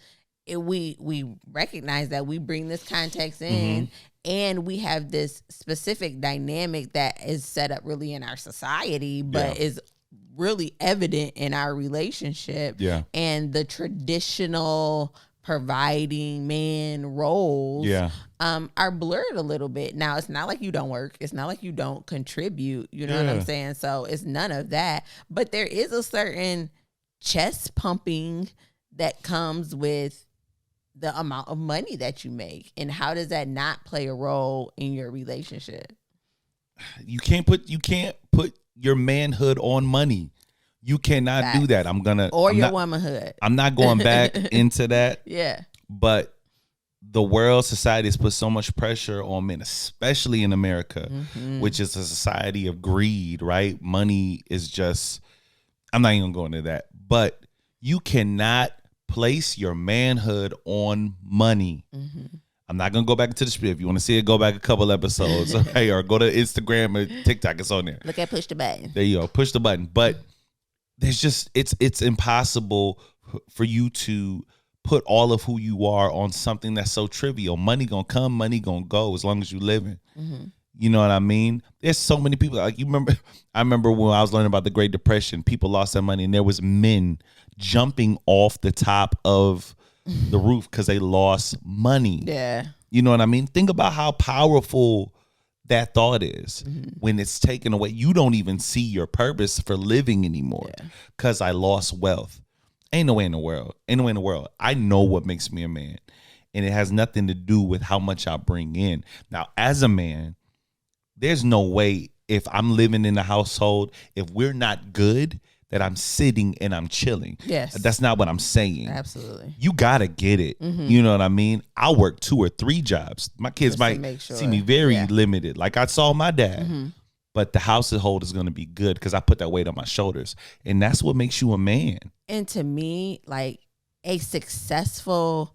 we recognize that we bring this context in, and we have this specific dynamic that is set up really in our society, but is really evident in our relationship. Yeah. And the traditional providing man roles are blurred a little bit. Now, it's not like you don't work. It's not like you don't contribute. You know what I'm saying? So it's none of that. But there is a certain chest pumping that comes with the amount of money that you make. And how does that not play a role in your relationship? You can't put your manhood on money. You cannot do that. Your womanhood. I'm not going back into that. Yeah. But the world, society has put so much pressure on men, especially in America, which is a society of greed, right? Money is just, I'm not even going to that, but you cannot place your manhood on money. I'm not going to go back to the script. If you want to see it, go back a couple episodes, okay? Or go to Instagram or TikTok. It's on there. Look at push the button. There you go. Push the button. But there's just, it's impossible for you to put all of who you are on something that's so trivial. Money gonna come, money gonna go as long as you living. You know what I mean? There's so many people, like, I remember when I was learning about the Great Depression, people lost their money and there was men jumping off the top of the roof because they lost money. Yeah. You know what I mean? Think about how powerful that thought is when it's taken away. You don't even see your purpose for living anymore because I lost wealth. Ain't no way in the world. Ain't no way in the world. I know what makes me a man. And it has nothing to do with how much I bring in. Now, as a man, there's no way if I'm living in a household, if we're not good, that I'm sitting and I'm chilling. Yes. That's not what I'm saying. Absolutely. You got to get it. You know what I mean? I'll work 2 or 3 jobs. My kids might see me very limited. Like I saw my dad. But the household is going to be good because I put that weight on my shoulders. And that's what makes you a man. And to me, like, a successful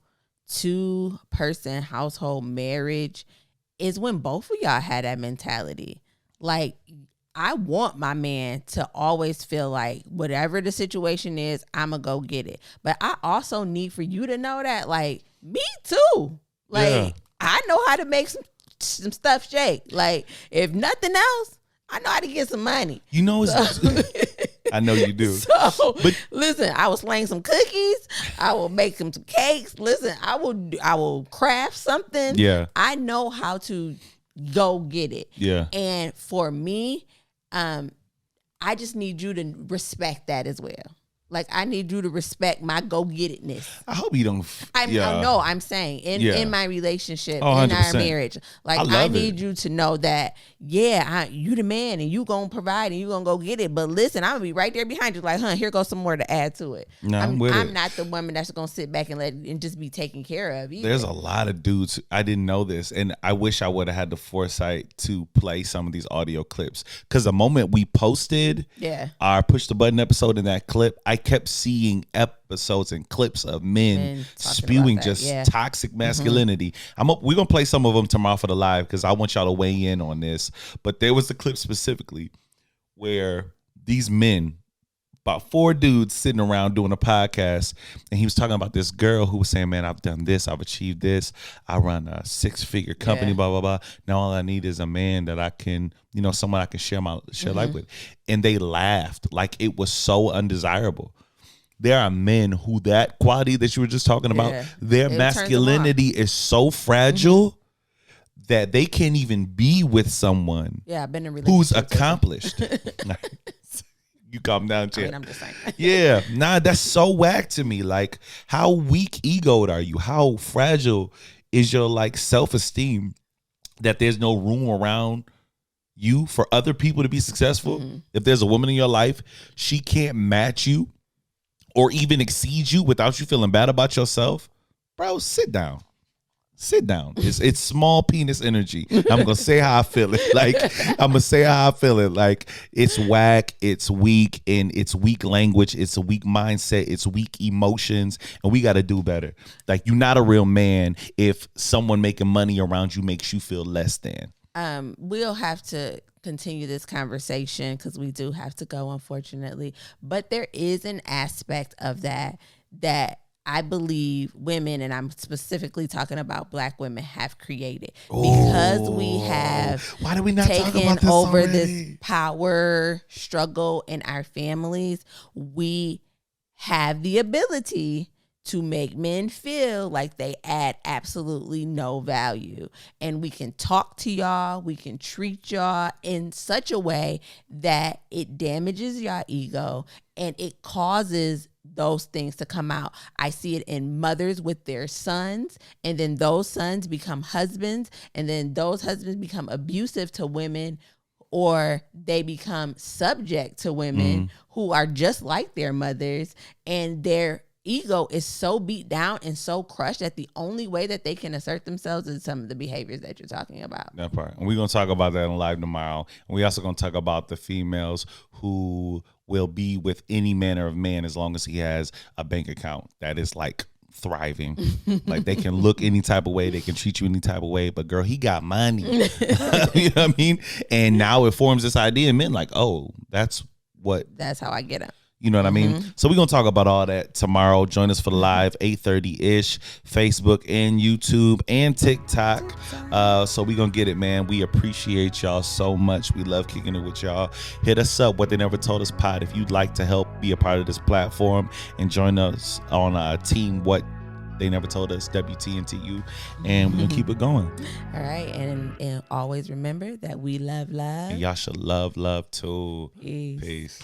2-person household marriage is when both of y'all had that mentality. Like, I want my man to always feel like whatever the situation is, I'm going to go get it. But I also need for you to know that, like, me too. Like, I know how to make some stuff shake. Like, if nothing else, I know how to get some money. You know, I know you do. So, but listen, I will slang some cookies. I will make some cakes. Listen, I will craft something. Yeah. I know how to go get it. Yeah. And for me, I just need you to respect that as well. Like, I need you to respect my go-get-itness. I hope you don't. I know. I'm saying in my relationship, in our marriage, like, I need you to know that, you the man and you gonna provide and you gonna go get it. But listen, I'm gonna be right there behind you, like, here goes some more to add to it. No, I'm it. not the woman that's gonna sit back and just be taken care of either. There's a lot of dudes. I didn't know this, and I wish I would have had the foresight to play some of these audio clips. Because the moment we posted our push the button episode in that clip, I kept seeing episodes and clips of men spewing just toxic masculinity. We're gonna play some of them tomorrow for the live because I want y'all to weigh in on this. But there was a clip specifically where these men, about 4 dudes sitting around doing a podcast, and he was talking about this girl who was saying, man, I've done this, I've achieved this, I run a 6-figure company, blah, blah, blah. Now all I need is a man that I can, someone I can share life with. And they laughed like it was so undesirable. There are men who that quality that you were just talking about, their masculinity is so fragile that they can't even be with someone I've been in who's accomplished. You calm down, Chad. I'm just saying. That's so whack to me. Like, how weak egoed are you? How fragile is your, like, self-esteem that there's no room around you for other people to be successful? If there's a woman in your life, she can't match you or even exceed you without you feeling bad about yourself. Bro, sit down. Sit down. It's small penis energy. I'm gonna say how I feel it. Like, it's whack, it's weak, and it's weak language, it's a weak mindset, it's weak emotions, and we gotta do better. Like, you're not a real man if someone making money around you makes you feel less than. We'll have to continue this conversation because we do have to go, unfortunately. But there is an aspect of that I believe women, and I'm specifically talking about Black women, have created because we have why do we not taken talk about this over already? This power struggle in our families. We have the ability to make men feel like they add absolutely no value. And we can talk to y'all, we can treat y'all in such a way that it damages y'all ego and it causes those things to come out. I see it in mothers with their sons, and then those sons become husbands, and then those husbands become abusive to women, or they become subject to women who are just like their mothers, and they're ego is so beat down and so crushed that the only way that they can assert themselves is some of the behaviors that you're talking about. That part. And we're going to talk about that on Live tomorrow. And we also going to talk about the females who will be with any manner of man as long as he has a bank account that is like thriving. Like they can look any type of way, they can treat you any type of way, but girl, he got money. You know what I mean? And now it forms this idea in men like, oh, that's how I get him. You know what I mean? So we're going to talk about all that tomorrow. Join us for the live, 8:30-ish, Facebook and YouTube and TikTok. So we're going to get it, man. We appreciate y'all so much. We love kicking it with y'all. Hit us up, What They Never Told Us pod, if you'd like to help be a part of this platform and join us on a team, What They Never Told Us, WTNTU, and we're going to keep it going. All right. And always remember that we love love. And y'all should love too. Peace. Peace.